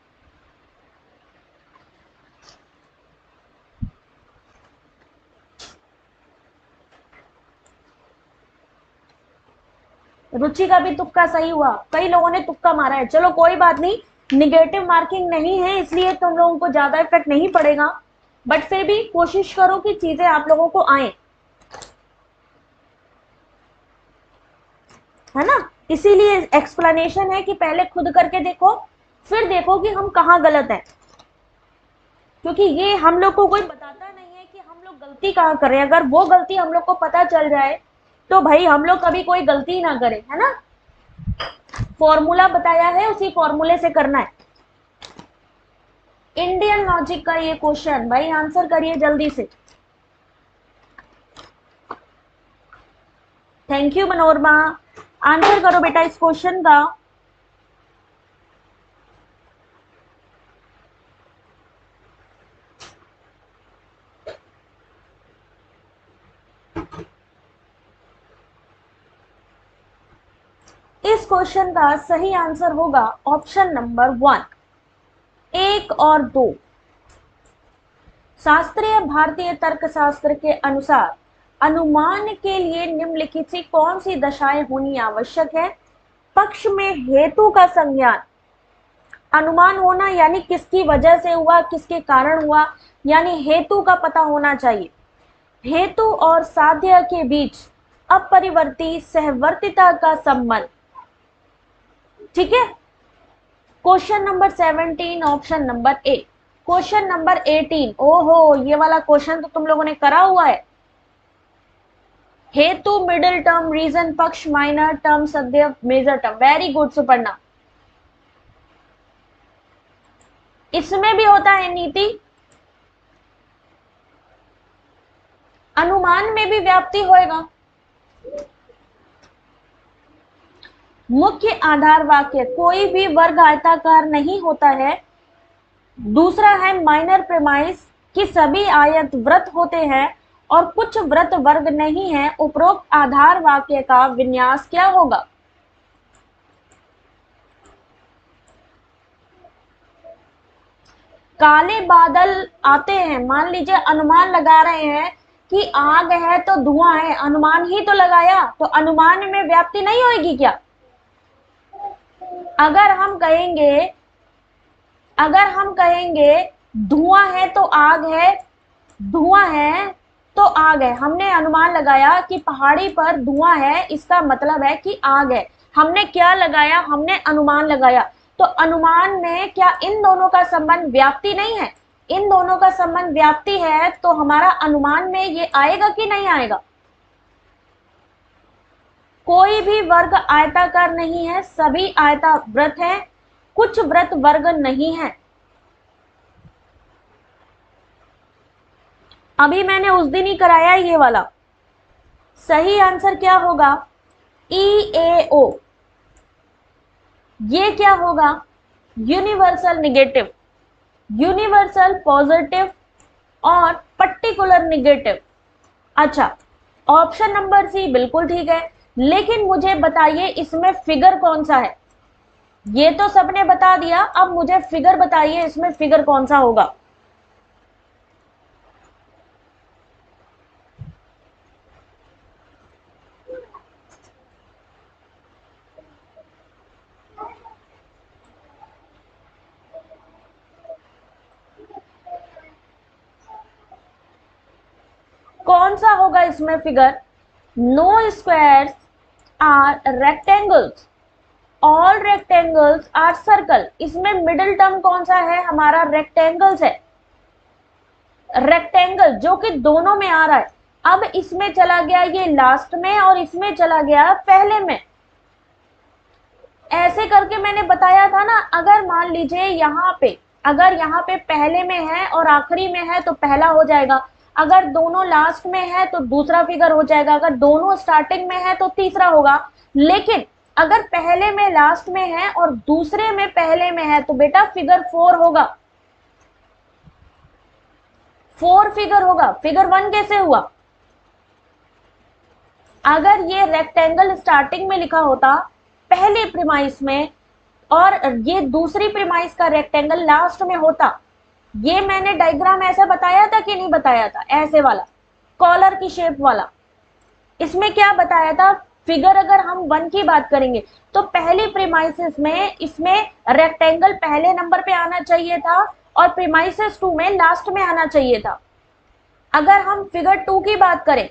रुचि का भी तुक्का सही हुआ, कई लोगों ने तुक्का मारा है। चलो कोई बात नहीं, निगेटिव मार्किंग नहीं है इसलिए तुम लोगों को ज्यादा इफेक्ट नहीं पड़ेगा, बट फिर भी कोशिश करो कि चीजें आप लोगों को आए, है ना। इसीलिए एक्सप्लेनेशन है कि पहले खुद करके देखो, फिर देखो कि हम कहाँ गलत है, क्योंकि ये हम लोग को कोई बताता नहीं है कि हम लोग गलती कहाँ कर रहे हैं। अगर वो गलती हम लोग को पता चल जाए तो भाई हम लोग कभी कोई गलती ना करें, है ना। फॉर्मूला बताया है, उसी फॉर्मूले से करना है। इंडियन लॉजिक का ये क्वेश्चन, भाई आंसर करिए जल्दी से। थैंक यू मनोरमा, आंसर करो बेटा इस क्वेश्चन का। इस क्वेश्चन का सही आंसर होगा ऑप्शन नंबर 1, 1 और 2। शास्त्रीय भारतीय तर्कशास्त्र के अनुसार अनुमान के लिए निम्नलिखित सी कौन सी दशाएं होनी आवश्यक है? पक्ष में हेतु का संज्ञान, अनुमान होना यानी किसकी वजह से हुआ, किसके कारण हुआ, यानी हेतु का पता होना चाहिए। हेतु और साध्य के बीच अपरिवर्ती सहवर्तिता का संबंध, ठीक है। Question number 17 option number A. Question number 18, ओहो ये वाला क्वेश्चन तो तुम लोगों ने करा हुआ है। हेतु मिडिल टर्म, रीजन पक्ष माइनर टर्म, सद्य major term. Very good Suparna. इसमें भी होता है नीति, अनुमान में भी व्याप्ति होएगा। मुख्य आधार वाक्य, कोई भी वर्ग आयताकार नहीं होता है। दूसरा है माइनर प्रेमाइस कि सभी आयत वृत्त होते हैं और कुछ वृत्त वर्ग नहीं है। उपरोक्त आधार वाक्य का विन्यास क्या होगा? काले बादल आते हैं, मान लीजिए अनुमान लगा रहे हैं कि आग है तो धुआं है, अनुमान ही तो लगाया, तो अनुमान में व्याप्ति नहीं होगी क्या? अगर हम कहेंगे धुआं है तो आग है, धुआं है तो आग है, हमने अनुमान लगाया कि पहाड़ी पर धुआं है, इसका मतलब है कि आग है। हमने क्या लगाया? हमने अनुमान लगाया। तो अनुमान में क्या इन दोनों का संबंध व्याप्ति नहीं है? इन दोनों का संबंध व्याप्ति है, तो हमारा अनुमान में ये आएगा कि नहीं आएगा? कोई भी वर्ग आयताकार नहीं है, सभी आयतावृत्त हैं, कुछ वृत्त वर्ग नहीं है। अभी मैंने उस दिन ही कराया ये वाला। सही आंसर क्या होगा? EAO। ये क्या होगा? यूनिवर्सल निगेटिव, यूनिवर्सल पॉजिटिव और पर्टिकुलर निगेटिव। अच्छा, ऑप्शन नंबर सी बिल्कुल ठीक है, लेकिन मुझे बताइए इसमें फिगर कौन सा है? ये तो सबने बता दिया, अब मुझे फिगर बताइए, इसमें फिगर कौन सा होगा? कौन सा होगा इसमें figure? No squares are rectangles, all rectangles are circle. इसमें मिडिल टर्म कौन सा है? हमारा रेक्टेंगल्स है, रेक्टेंगल जो कि दोनों में आ रहा है। अब इसमें चला गया ये लास्ट में और इसमें चला गया पहले में, ऐसे करके मैंने बताया था ना। अगर मान लीजिए अगर यहाँ पे पहले में है और आखिरी में है तो पहला हो जाएगा, अगर दोनों लास्ट में है तो दूसरा फिगर हो जाएगा, अगर दोनों स्टार्टिंग में है तो तीसरा होगा। लेकिन अगर पहले में लास्ट में है और दूसरे में पहले में है तो बेटा फिगर 4 होगा, 4 फिगर होगा। फिगर 1 कैसे हुआ? अगर ये रेक्टेंगल स्टार्टिंग में लिखा होता पहले प्रीमाइस में और ये दूसरी प्रीमाइस का रेक्टेंगल लास्ट में होता, ये मैंने डायग्राम ऐसा बताया था कि नहीं बताया था? ऐसे वाला कॉलर की शेप वाला। इसमें क्या बताया था? फिगर अगर हम 1 की बात करेंगे तो पहली प्रीमाइसिस में इसमें रेक्टेंगल पहले नंबर पे आना चाहिए था और प्रीमाइसिस 2 में लास्ट में आना चाहिए था। अगर हम फिगर 2 की बात करें,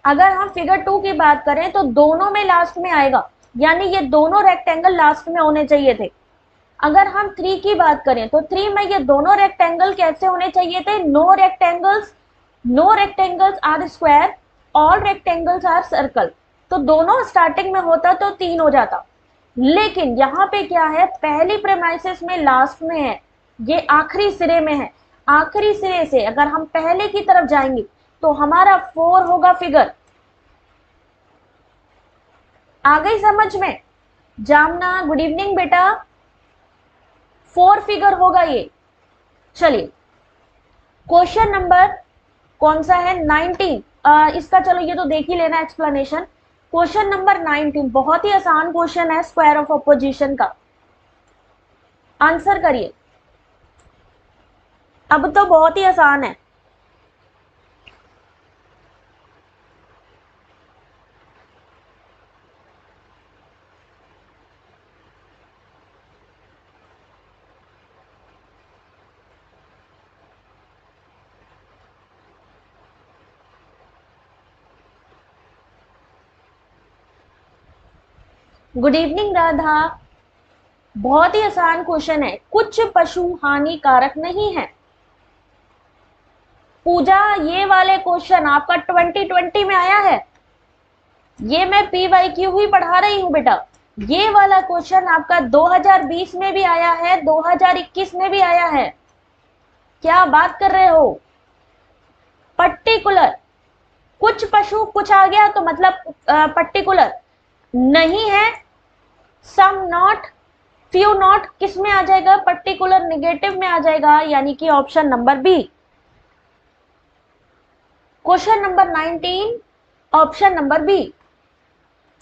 अगर हम फिगर 2 की बात करें तो दोनों में लास्ट में आएगा, यानी ये दोनों रेक्टेंगल लास्ट में होने चाहिए थे। अगर हम 3 की बात करें तो 3 में ये दोनों रेक्टेंगल कैसे होने चाहिए थे? No rectangles are square, all rectangles are circle. तो दोनों स्टार्टिंग में होता तो 3 हो जाता, लेकिन यहाँ पे क्या है, पहली प्रेमाइसिस में लास्ट में है, ये आखिरी सिरे में है। आखिरी सिरे से अगर हम पहले की तरफ जाएंगे तो हमारा 4 होगा फिगर। आ गई समझ में? जामना गुड इवनिंग बेटा, 4 फिगर होगा ये। चलिए क्वेश्चन नंबर कौन सा है? 19। इसका चलो ये तो देख ही लेना एक्सप्लेनेशन। क्वेश्चन नंबर 19 बहुत ही आसान क्वेश्चन है, स्क्वायर ऑफ अपोजिशन का। आंसर करिए, अब तो बहुत ही आसान है। गुड इवनिंग राधा, बहुत ही आसान क्वेश्चन है। कुछ पशु हानिकारक नहीं है। पूजा, ये वाले क्वेश्चन आपका 2020 में आया है, ये मैं PYQ ही पढ़ा रही हूं बेटा। ये वाला क्वेश्चन आपका 2020 में भी आया है, 2021 में भी आया है। क्या बात कर रहे हो? पर्टिकुलर, कुछ पशु कुछ आ गया तो मतलब पर्टिकुलर नहीं है। सम नॉट, फ्यू नॉट किस में आ जाएगा? पर्टिकुलर नेगेटिव में आ जाएगा, यानी कि option number B. Question number 19 option number B.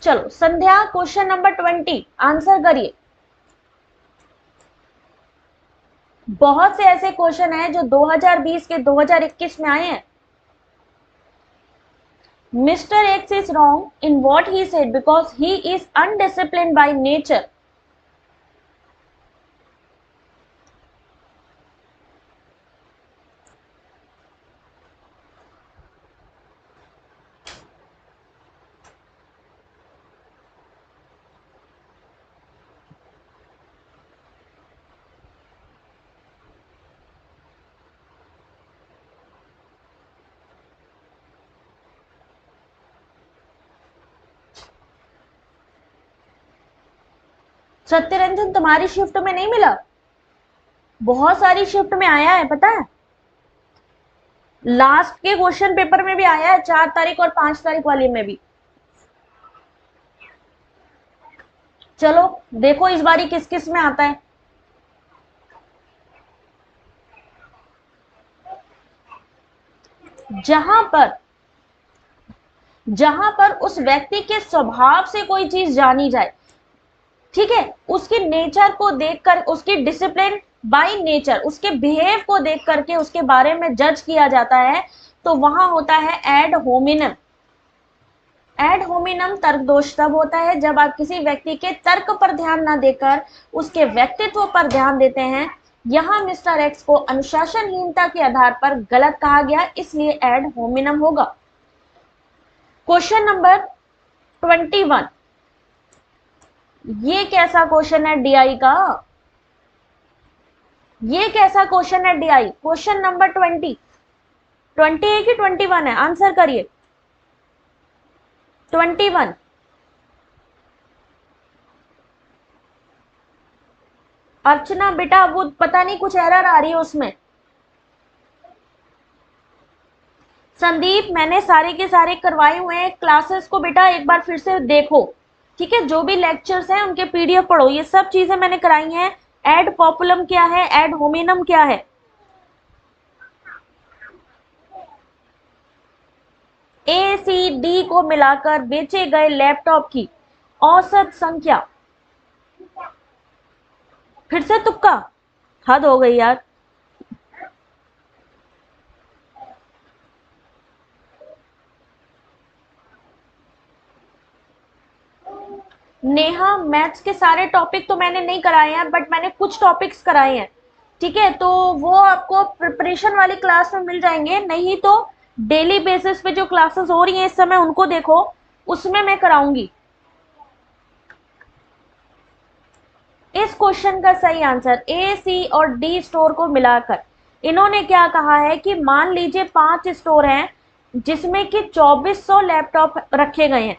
चलो संध्या, क्वेश्चन नंबर 20 आंसर करिए। बहुत से ऐसे क्वेश्चन हैं जो 2020 के 2021 में आए हैं। Mr. X is wrong in what he said because he is undisciplined by nature. Satyaranjan, तुम्हारी शिफ्ट में नहीं मिला? बहुत सारी शिफ्ट में आया है, पता है। लास्ट के क्वेश्चन पेपर में भी आया है, 4 तारीख और 5 तारीख वाली में भी। चलो देखो इस बारी किस किस में आता है। जहां पर उस व्यक्ति के स्वभाव से कोई चीज जानी जाए, ठीक है, उसकी नेचर को देखकर, उसकी डिसिप्लिन बाय नेचर, उसके बिहेव को देख करके उसके बारे में जज किया जाता है, तो वहां होता है एड होमिनम। एड होमिनम तर्क दोष तब होता है जब आप किसी व्यक्ति के तर्क पर ध्यान न देकर उसके व्यक्तित्व पर ध्यान देते हैं। यहां मिस्टर एक्स को अनुशासनहीनता के आधार पर गलत कहा गया, इसलिए एड होमिनम होगा। क्वेश्चन नंबर 21, ये कैसा क्वेश्चन है डीआई का? ये कैसा क्वेश्चन है डीआई? क्वेश्चन नंबर 20 है कि 21 है? आंसर करिए। 21। अर्चना बेटा, वो पता नहीं कुछ एरर आ रही है उसमें। संदीप, मैंने सारे के सारे करवाए हुए हैं क्लासेस को, बेटा एक बार फिर से देखो। ठीक है, जो भी लेक्चर्स हैं उनके पीडीएफ पढ़ो, ये सब चीजें मैंने कराई हैं। एड पॉपुलम क्या है, एड होमिनम क्या है, ए सी डी को मिलाकर बेचे गए लैपटॉप की औसत संख्या। फिर से तुक्का, हद हो गई यार। नेहा, मैथ्स के सारे टॉपिक तो मैंने नहीं कराए हैं, बट मैंने कुछ टॉपिक्स कराए हैं। ठीक है, तो वो आपको प्रिपरेशन वाली क्लास में मिल जाएंगे, नहीं तो डेली बेसिस पे जो क्लासेस हो रही हैं इस समय उनको देखो, उसमें मैं कराऊंगी। इस क्वेश्चन का सही आंसर ए, सी और डी स्टोर को मिलाकर इन्होंने क्या कहा है कि मान लीजिए 5 स्टोर हैं जिसमें कि 2400 लैपटॉप रखे गए हैं।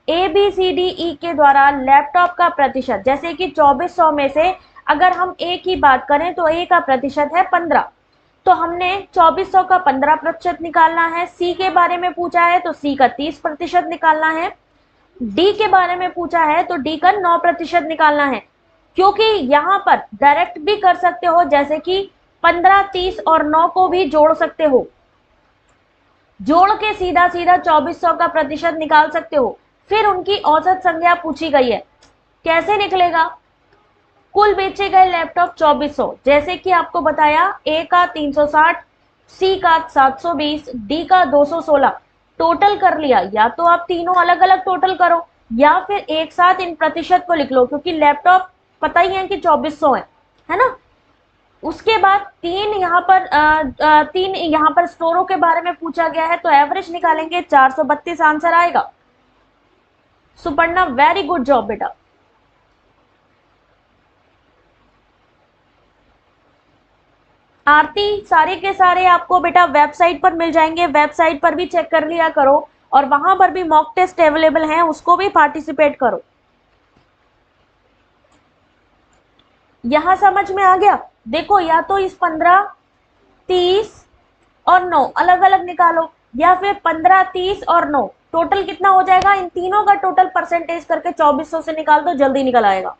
A B C D E के द्वारा लैपटॉप का प्रतिशत, जैसे कि 2400 में से अगर हम ए की बात करें तो ए का प्रतिशत है 15, तो हमने 2400 का 15% निकालना है। सी के बारे में पूछा है तो सी का 30% निकालना है। डी के बारे में पूछा है तो डी का 9% निकालना है। क्योंकि यहाँ पर डायरेक्ट भी कर सकते हो, जैसे कि 15, 30 और 9 को भी जोड़ सकते हो, जोड़ के सीधा सीधा 2400 का प्रतिशत निकाल सकते हो। फिर उनकी औसत संख्या पूछी गई है, कैसे निकलेगा? कुल बेचे गए लैपटॉप 2400, जैसे कि आपको बताया ए का 360, सी का 720, डी का 216, टोटल कर लिया। या तो आप तीनों अलग अलग टोटल करो या फिर एक साथ इन प्रतिशत को लिख लो, क्योंकि लैपटॉप पता ही है कि 2400 है ना। उसके बाद तीन यहाँ पर स्टोरों के बारे में पूछा गया है, तो एवरेज निकालेंगे, 432 आंसर आएगा। सुपर्णा, वेरी गुड जॉब बेटा। आरती, सारे के सारे आपको बेटा वेबसाइट पर मिल जाएंगे, वेबसाइट पर भी चेक कर लिया करो, और वहां पर भी मॉक टेस्ट अवेलेबल हैं, उसको भी पार्टिसिपेट करो। यहां समझ में आ गया? देखो, या तो इस 15, 30 और 9 अलग अलग निकालो, या फिर 15, 30 और 9 टोटल कितना हो जाएगा, इन तीनों का टोटल परसेंटेज करके 2400 से निकाल दो, जल्दी निकल आएगा।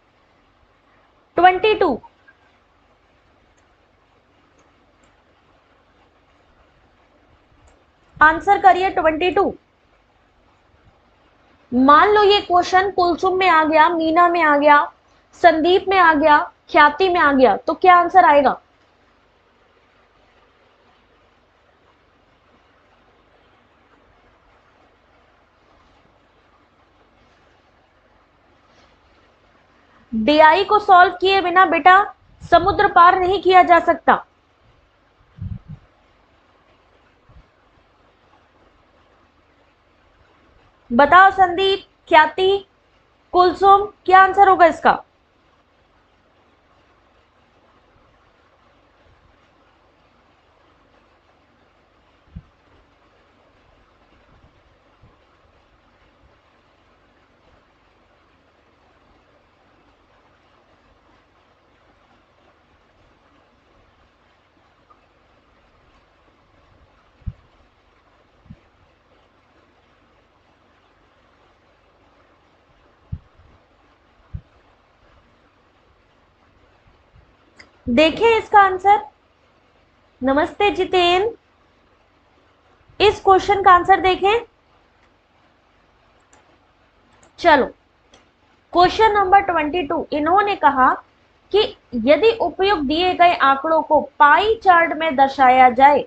22, आंसर करिए 22। मान लो ये क्वेश्चन कुलसुम में आ गया, मीना में आ गया, संदीप में आ गया, ख्याति में आ गया, तो क्या आंसर आएगा? डीआई को सॉल्व किए बिना बेटा समुद्र पार नहीं किया जा सकता। बताओ संदीप, ख्याति, कुलसुम, क्या आंसर होगा इसका? देखें इसका आंसर। नमस्ते जितेन, इस क्वेश्चन का आंसर देखें। चलो, क्वेश्चन नंबर 22, इन्होंने कहा कि यदि उपयुक्त दिए गए आंकड़ों को पाई चार्ट में दर्शाया जाए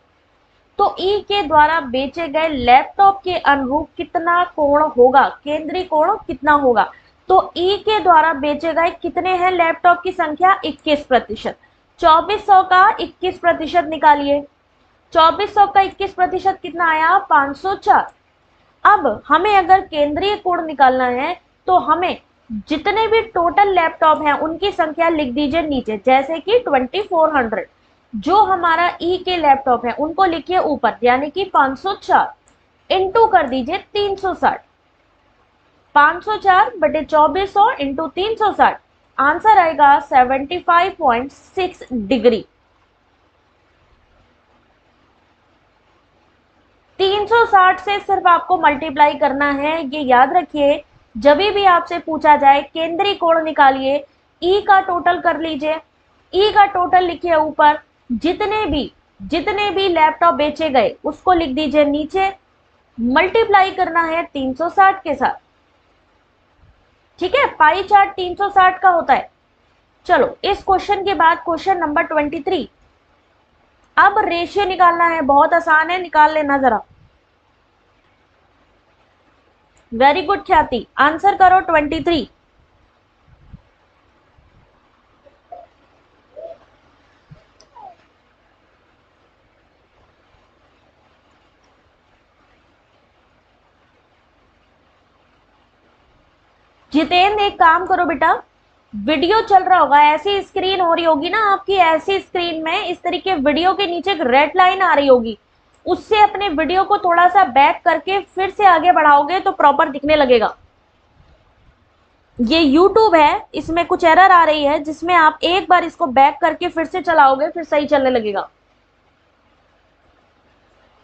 तो ई के द्वारा बेचे गए लैपटॉप के अनुरूप कितना कोण होगा, केंद्रीय कोण कितना होगा? तो ई के द्वारा बेचे गए कितने हैं लैपटॉप की संख्या? 21%। 2400 का 21% निकालिए, 2400 का 21% कितना आया? 504। अब हमें अगर केंद्रीय कोण निकालना है तो हमें जितने भी टोटल लैपटॉप हैं उनकी संख्या लिख दीजिए नीचे, जैसे कि 2400। जो हमारा ई के लैपटॉप है उनको लिखिए ऊपर, यानी कि 504 इंटू कर दीजिए 360। 504 बटे 2400 इंटू 360, आंसर आएगा 75.6 डिग्री। 360 से सिर्फ आपको मल्टीप्लाई करना है, ये याद रखिए जब भी आपसे पूछा जाए केंद्रीय कोण निकालिए, ई का टोटल कर लीजिए, ई का टोटल लिखिए ऊपर, जितने भी लैपटॉप बेचे गए उसको लिख दीजिए नीचे, मल्टीप्लाई करना है 360 के साथ। ठीक है, पाई चार्ट 360 का होता है। चलो इस क्वेश्चन के बाद क्वेश्चन नंबर 23। अब रेशियो निकालना है, बहुत आसान है, निकाल लेना जरा। वेरी गुड ख्याति, आंसर करो 23। जितेंद्र एक काम करो बेटा, वीडियो चल रहा होगा, ऐसी स्क्रीन हो रही होगी ना आपकी, ऐसी स्क्रीन में इस तरीके वीडियो के नीचे एक रेड लाइन आ रही होगी, उससे अपने वीडियो को थोड़ा सा बैक करके फिर से आगे बढ़ाओगे तो प्रॉपर दिखने लगेगा। ये YouTube है, इसमें कुछ एरर आ रही है, जिसमें आप एक बार इसको बैक करके फिर से चलाओगे फिर सही चलने लगेगा।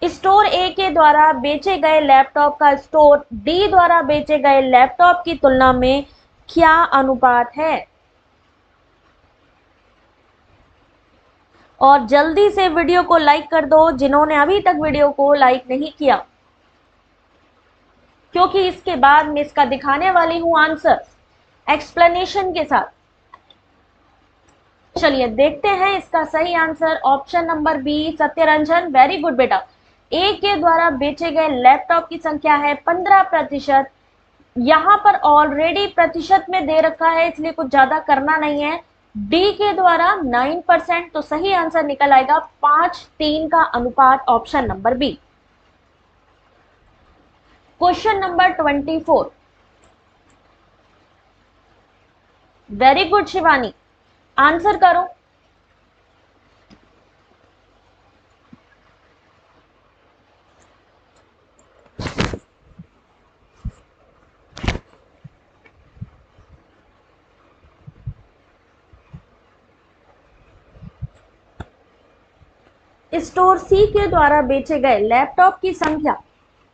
स्टोर ए के द्वारा बेचे गए लैपटॉप का स्टोर डी द्वारा बेचे गए लैपटॉप की तुलना में क्या अनुपात है? और जल्दी से वीडियो को लाइक कर दो जिन्होंने अभी तक वीडियो को लाइक नहीं किया, क्योंकि इसके बाद मैं इसका दिखाने वाली हूं आंसर एक्सप्लेनेशन के साथ। चलिए देखते हैं इसका सही answer, option number B Satyaranjan, very good बेटा। ए के द्वारा बेचे गए लैपटॉप की संख्या है 15%। यहां पर ऑलरेडी प्रतिशत में दे रखा है, इसलिए कुछ ज्यादा करना नहीं है। डी के द्वारा 9%, तो सही आंसर निकल आएगा 5:3 का अनुपात, option number B. Question number 24। Very good Shivani, answer करो। स्टोर सी के द्वारा बेचे गए लैपटॉप की संख्या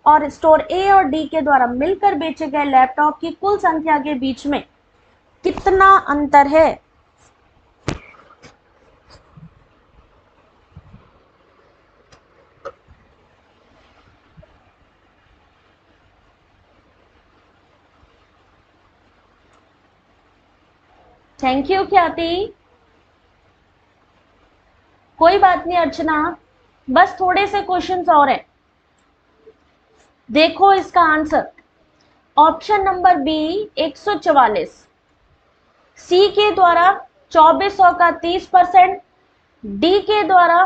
और स्टोर ए और डी के द्वारा मिलकर बेचे गए लैपटॉप की कुल संख्या के बीच में कितना अंतर है? थैंक यू ख्याति, कोई बात नहीं अर्चना, बस थोड़े से क्वेश्चंस और हैं। देखो इसका आंसर, ऑप्शन नंबर बी 144, सी के द्वारा 2400 का 30%, डी के द्वारा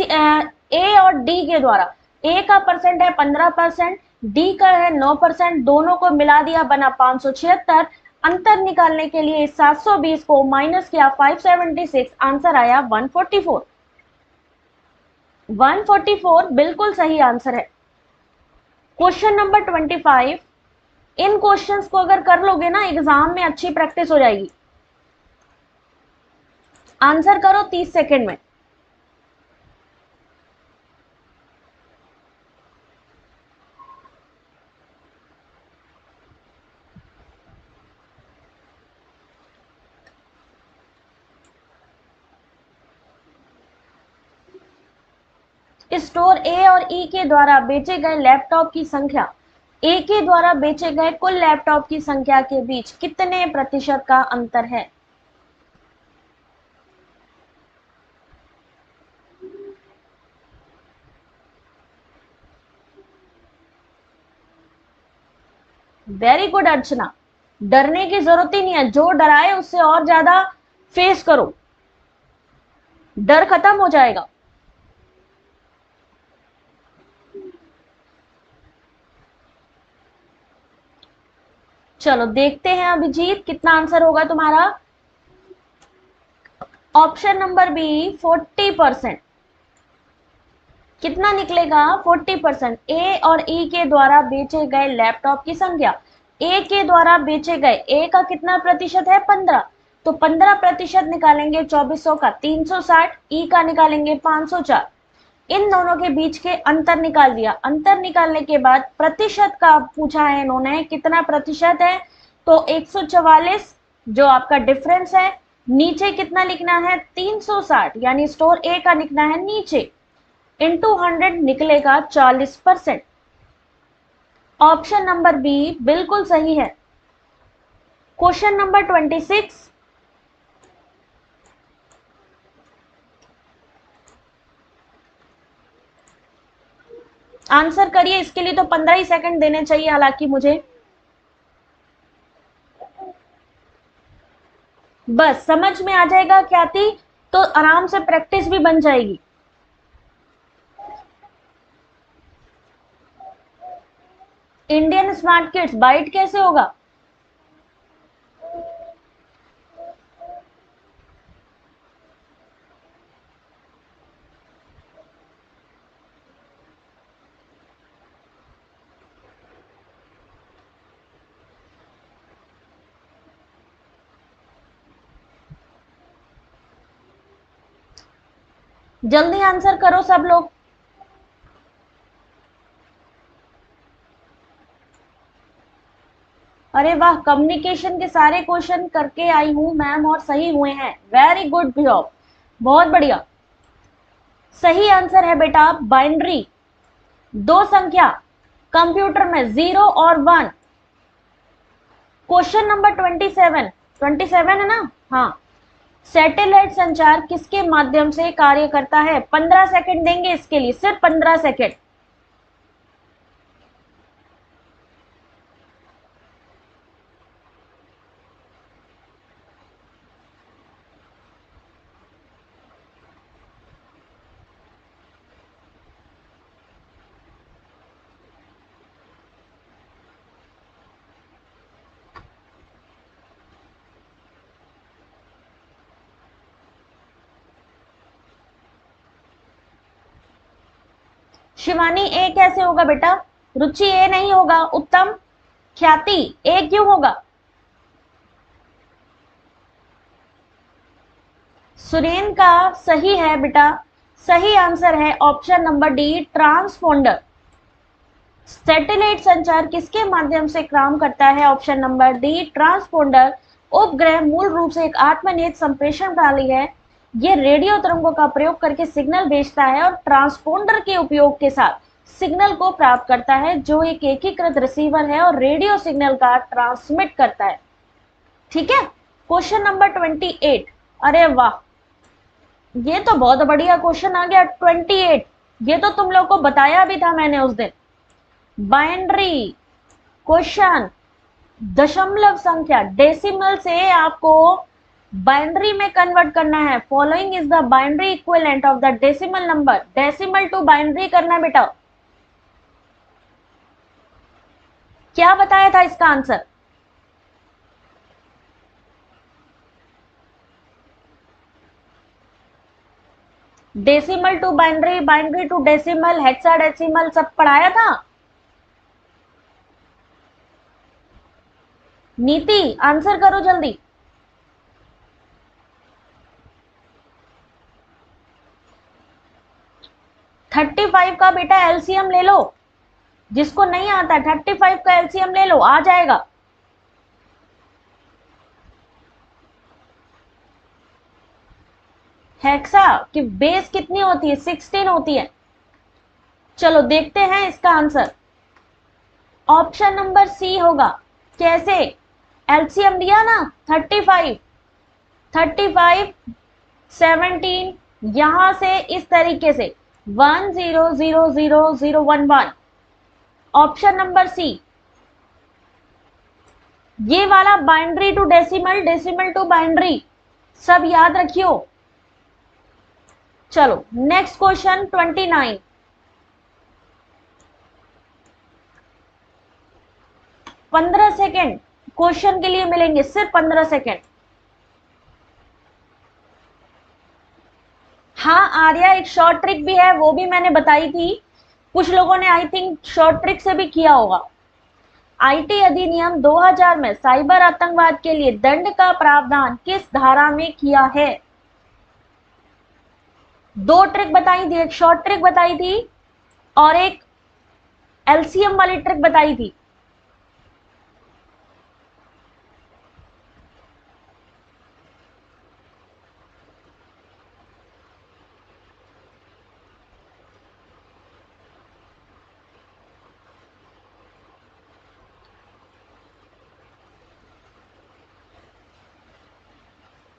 ए और डी के द्वारा, ए का परसेंट है 15%, डी का है 9%, दोनों को मिला दिया बना 576। अंतर निकालने के लिए 720 को माइनस किया 576, आंसर आया 144। 144 बिल्कुल सही आंसर है। Question number 25। इन क्वेश्चंस को अगर कर लोगे ना एग्जाम में अच्छी प्रैक्टिस हो जाएगी। आंसर करो 30 सेकेंड में। स्टोर ए और ई के द्वारा बेचे गए लैपटॉप की संख्या ए के द्वारा बेचे गए कुल लैपटॉप की संख्या के बीच कितने प्रतिशत का अंतर है? वेरी गुड अर्चना, डरने की जरूरत ही नहीं है, जो डराए उससे और ज्यादा फेस करो, डर खत्म हो जाएगा। चलो देखते हैं अभिजीत कितना आंसर होगा तुम्हारा। ऑप्शन नंबर बी 40%, कितना निकलेगा? 40%। ए और ई के द्वारा बेचे गए लैपटॉप की संख्या, ए के द्वारा बेचे गए, ए का कितना प्रतिशत है? 15, तो 15% निकालेंगे 2400 का 360, ई का निकालेंगे 504। इन दोनों के बीच के अंतर निकाल दिया। अंतर निकालने के बाद प्रतिशत का पूछा है इन्होंने, कितना प्रतिशत है, तो 144 जो आपका डिफरेंस है। नीचे कितना लिखना है, 360, यानी स्टोर ए का लिखना है नीचे, इंटू 100 निकलेगा 40%। ऑप्शन नंबर बी बिल्कुल सही है। क्वेश्चन नंबर 26, आंसर करिए। इसके लिए तो 15 ही सेकंड देने चाहिए हालांकि मुझे। बस समझ में आ जाएगा क्या थी, तो आराम से प्रैक्टिस भी बन जाएगी। इंडियन स्मार्ट किड्स बाइट कैसे होगा? जल्दी आंसर करो सब लोग। अरे वाह, कम्युनिकेशन के सारे क्वेश्चन करके आई हूं मैम और सही हुए हैं, वेरी गुड जॉब, बहुत बढ़िया। सही आंसर है बेटा बाइनरी, दो संख्या कंप्यूटर में 0 और 1। क्वेश्चन नंबर 27, 27 है ना? हाँ। सैटेलाइट संचार किसके माध्यम से कार्य करता है? 15 सेकंड देंगे इसके लिए, सिर्फ 15 सेकंड। शिवानी ए कैसे होगा बेटा? रुचि ए नहीं होगा। उत्तम, ख्याति ए क्यों होगा? सुरेन का सही है बेटा, सही आंसर है option number D, transponder. Satellite संचार किसके माध्यम से काम करता है? Option number D, transponder. उपग्रह मूल रूप से एक आत्मनिहित संप्रेषण प्रणाली है। ये रेडियो तरंगों का प्रयोग करके सिग्नल भेजता है और ट्रांसपोंडर के उपयोग के साथ सिग्नल को प्राप्त करता है, जो एक एकीकृत रिसीवर है और रेडियो सिग्नल का ट्रांसमिट करता है। ठीक है। क्वेश्चन नंबर 28, अरे वाह, ये तो बहुत बढ़िया क्वेश्चन आ गया। 28, ये तो तुम लोग को बताया भी था मैंने उस दिन। बाइनरी क्वेश्चन, दशमलव संख्या डेसिमल से आपको बाइनरी में कन्वर्ट करना है। Following is the binary equivalent of the decimal number. Decimal to binary करना है बेटा। क्या बताया था इसका answer? Decimal to binary, binary to decimal, hexadecimal सब पढ़ाया था। नीति आंसर करो जल्दी। 35 का बेटा एलसीएम ले लो, जिसको नहीं आता 35 का एलसीएम ले लो, आ जाएगा। हेक्सा की बेस कितनी होती है? 16 होती है। चलो देखते हैं इसका आंसर। ऑप्शन नंबर सी होगा। कैसे? एलसीएम दिया ना 35, 35, 17, यहां से इस तरीके से 10000011। ऑप्शन नंबर सी, ये वाला binary to decimal, decimal to binary, सब याद रखियो। चलो नेक्स्ट क्वेश्चन 29। 15 सेकेंड क्वेश्चन के लिए मिलेंगे, सिर्फ 15 सेकेंड। हाँ आर्या, एक शॉर्ट ट्रिक भी है, वो भी मैंने बताई थी। कुछ लोगों ने आई थिंक शॉर्ट ट्रिक से भी किया होगा। आईटी अधिनियम 2000 में साइबर आतंकवाद के लिए दंड का प्रावधान किस धारा में किया है? दो ट्रिक बताई थी, एक शॉर्ट ट्रिक बताई थी और एक एलसीएम वाली ट्रिक बताई थी।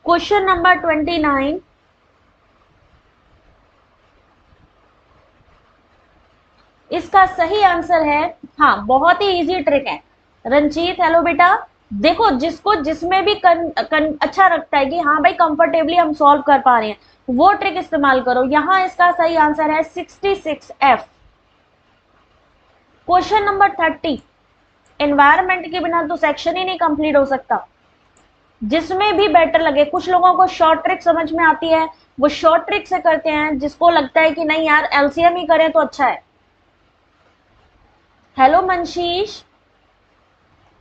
क्वेश्चन नंबर 29, इसका सही आंसर है, हाँ बहुत ही इजी ट्रिक है। रंजीत हेलो बेटा, देखो जिसको जिसमें भी अच्छा लगता है कि हाँ भाई कंफर्टेबली हम सॉल्व कर पा रहे हैं वो ट्रिक इस्तेमाल करो। यहां इसका सही आंसर है 66F। क्वेश्चन नंबर 30, एनवायरमेंट के बिना तो सेक्शन ही नहीं कंप्लीट हो सकता। जिसमें भी बेटर लगे, कुछ लोगों को शॉर्ट ट्रिक समझ में आती है वो शॉर्ट ट्रिक से करते हैं, जिसको लगता है कि नहीं यार एलसीएम ही करें तो अच्छा है। हेलो मंशीश,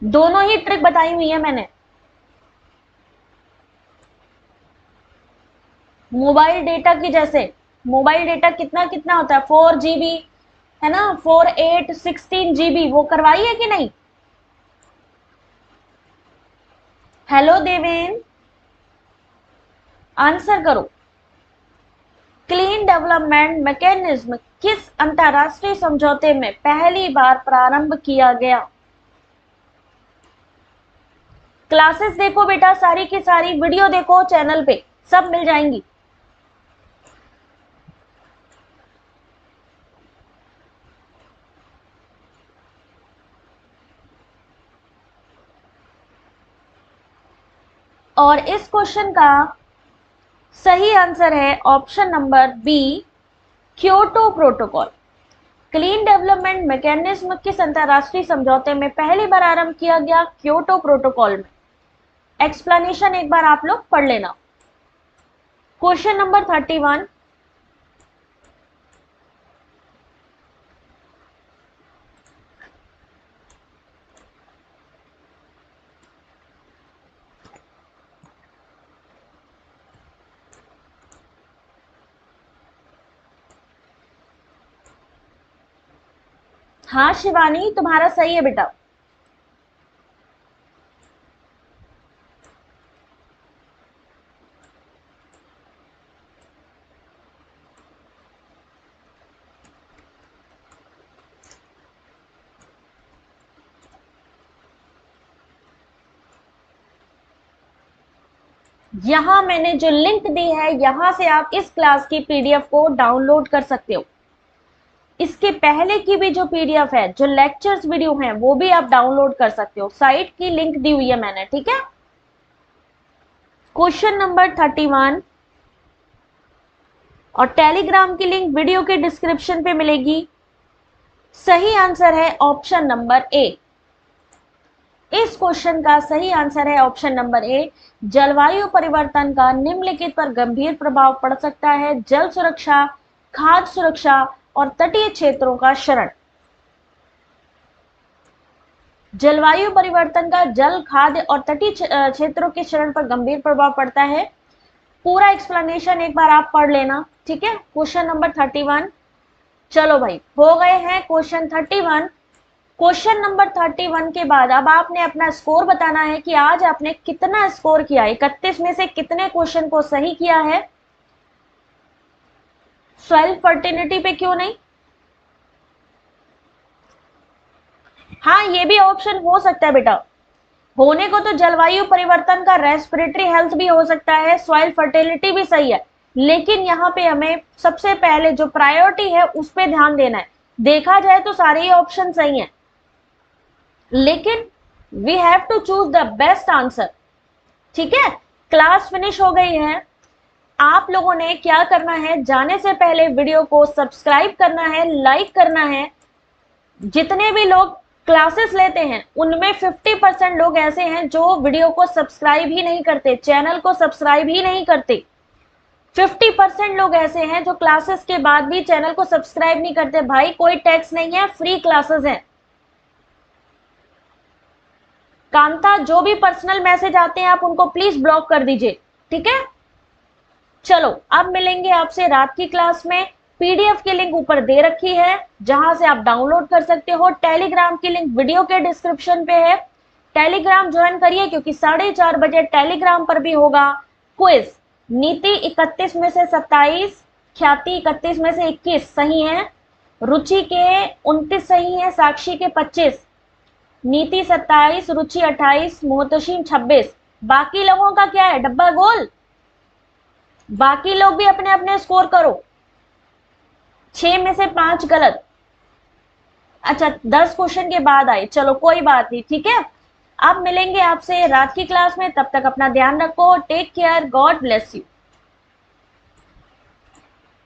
दोनों ही ट्रिक बताई हुई है मैंने। मोबाइल डेटा की जैसे, मोबाइल डेटा कितना कितना होता है 4 GB, है ना, 4 8 16 GB, वो करवाई है कि नहीं। हेलो देवेन, आंसर करो। क्लीन डेवलपमेंट मैकेनिज्म किस अंतरराष्ट्रीय समझौते में पहली बार प्रारंभ किया गया। क्लासेस देखो बेटा, सारी की सारी वीडियो देखो चैनल पे, सब मिल जाएंगी। और इस क्वेश्चन का सही आंसर है option number B, Kyoto protocol. Clean development mechanism किस अंतरराष्ट्रीय समझौते में पहली बार आरंभ किया गया, क्योटो प्रोटोकॉल में। एक्सप्लेनेशन एक बार आप लोग पढ़ लेना। क्वेश्चन नंबर 31, हाँ शिवानी तुम्हारा सही है बेटा। यहां मैंने जो लिंक दी है यहां से आप इस क्लास की पीडीएफ को डाउनलोड कर सकते हो। इसके पहले की भी जो पीडीएफ है, जो लेक्चर्स वीडियो हैं, वो भी आप डाउनलोड कर सकते हो। साइट की लिंक दी हुई है मैंने, ठीक है। क्वेश्चन नंबर 31, और टेलीग्राम की लिंक वीडियो के डिस्क्रिप्शन पे मिलेगी। सही आंसर है ऑप्शन नंबर ए। इस क्वेश्चन का सही आंसर है ऑप्शन नंबर ए। जलवायु परिवर्तन का निम्नलिखित पर गंभीर प्रभाव पड़ सकता है, जल सुरक्षा, खाद्य सुरक्षा और तटीय क्षेत्रों का क्षरण। जलवायु परिवर्तन का जल, खाद्य और तटीय क्षेत्रों के क्षरण पर गंभीर प्रभाव पड़ता है। पूरा एक्सप्लेनेशन एक बार आप पढ़ लेना, ठीक है। क्वेश्चन नंबर 31, चलो भाई हो गए हैं क्वेश्चन 31। क्वेश्चन नंबर 31 के बाद अब आपने अपना स्कोर बताना है कि आज आपने कितना स्कोर किया है, 31 में से कितने क्वेश्चन को सही किया है। सॉइल फर्टिलिटी पे क्यों नहीं, हाँ ये भी ऑप्शन हो सकता है बेटा। होने को तो जलवायु परिवर्तन का रेस्पिरेटरी हेल्थ भी हो सकता है, सॉइल फर्टिलिटी भी सही है, लेकिन यहाँ पे हमें सबसे पहले जो प्रायोरिटी है उस पर ध्यान देना है। देखा जाए तो सारे ही ऑप्शन सही हैं, लेकिन we have to choose the best answer, ठीक है। क्लास फिनिश हो गई है। आप लोगों ने क्या करना है, जाने से पहले वीडियो को सब्सक्राइब करना है, लाइक करना है। जितने भी लोग क्लासेस लेते हैं उनमें 50% लोग ऐसे हैं जो वीडियो को सब्सक्राइब ही नहीं करते, चैनल को सब्सक्राइब ही नहीं करते। 50% लोग ऐसे हैं जो क्लासेस के बाद भी चैनल को सब्सक्राइब नहीं करते। भाई कोई टैक्स नहीं है, फ्री क्लासेस हैं। कांता, जो भी पर्सनल मैसेज आते हैं आप उनको प्लीज ब्लॉक कर दीजिए, ठीक है। चलो अब मिलेंगे आपसे रात की क्लास में। पीडीएफ की लिंक ऊपर दे रखी है जहां से आप डाउनलोड कर सकते हो। टेलीग्राम की लिंक वीडियो के डिस्क्रिप्शन पे है। टेलीग्राम ज्वाइन करिए क्योंकि 4:30 बजे टेलीग्राम पर भी होगा क्विज। नीति 31 में से 27, ख्याति 31 में से 21 सही है, रुचि के 29 सही है, साक्षी के 25, नीति 27, रुचि 28, मोहतशिम 26। बाकी लोगों का क्या है, डब्बा गोल? बाकी लोग भी अपने अपने स्कोर करो। 6 में से 5 गलत। अच्छा 10 क्वेश्चन के बाद आए, चलो कोई बात नहीं, ठीक है। अब मिलेंगे आपसे रात की क्लास में, तब तक अपना ध्यान रखो। Take care, god bless you.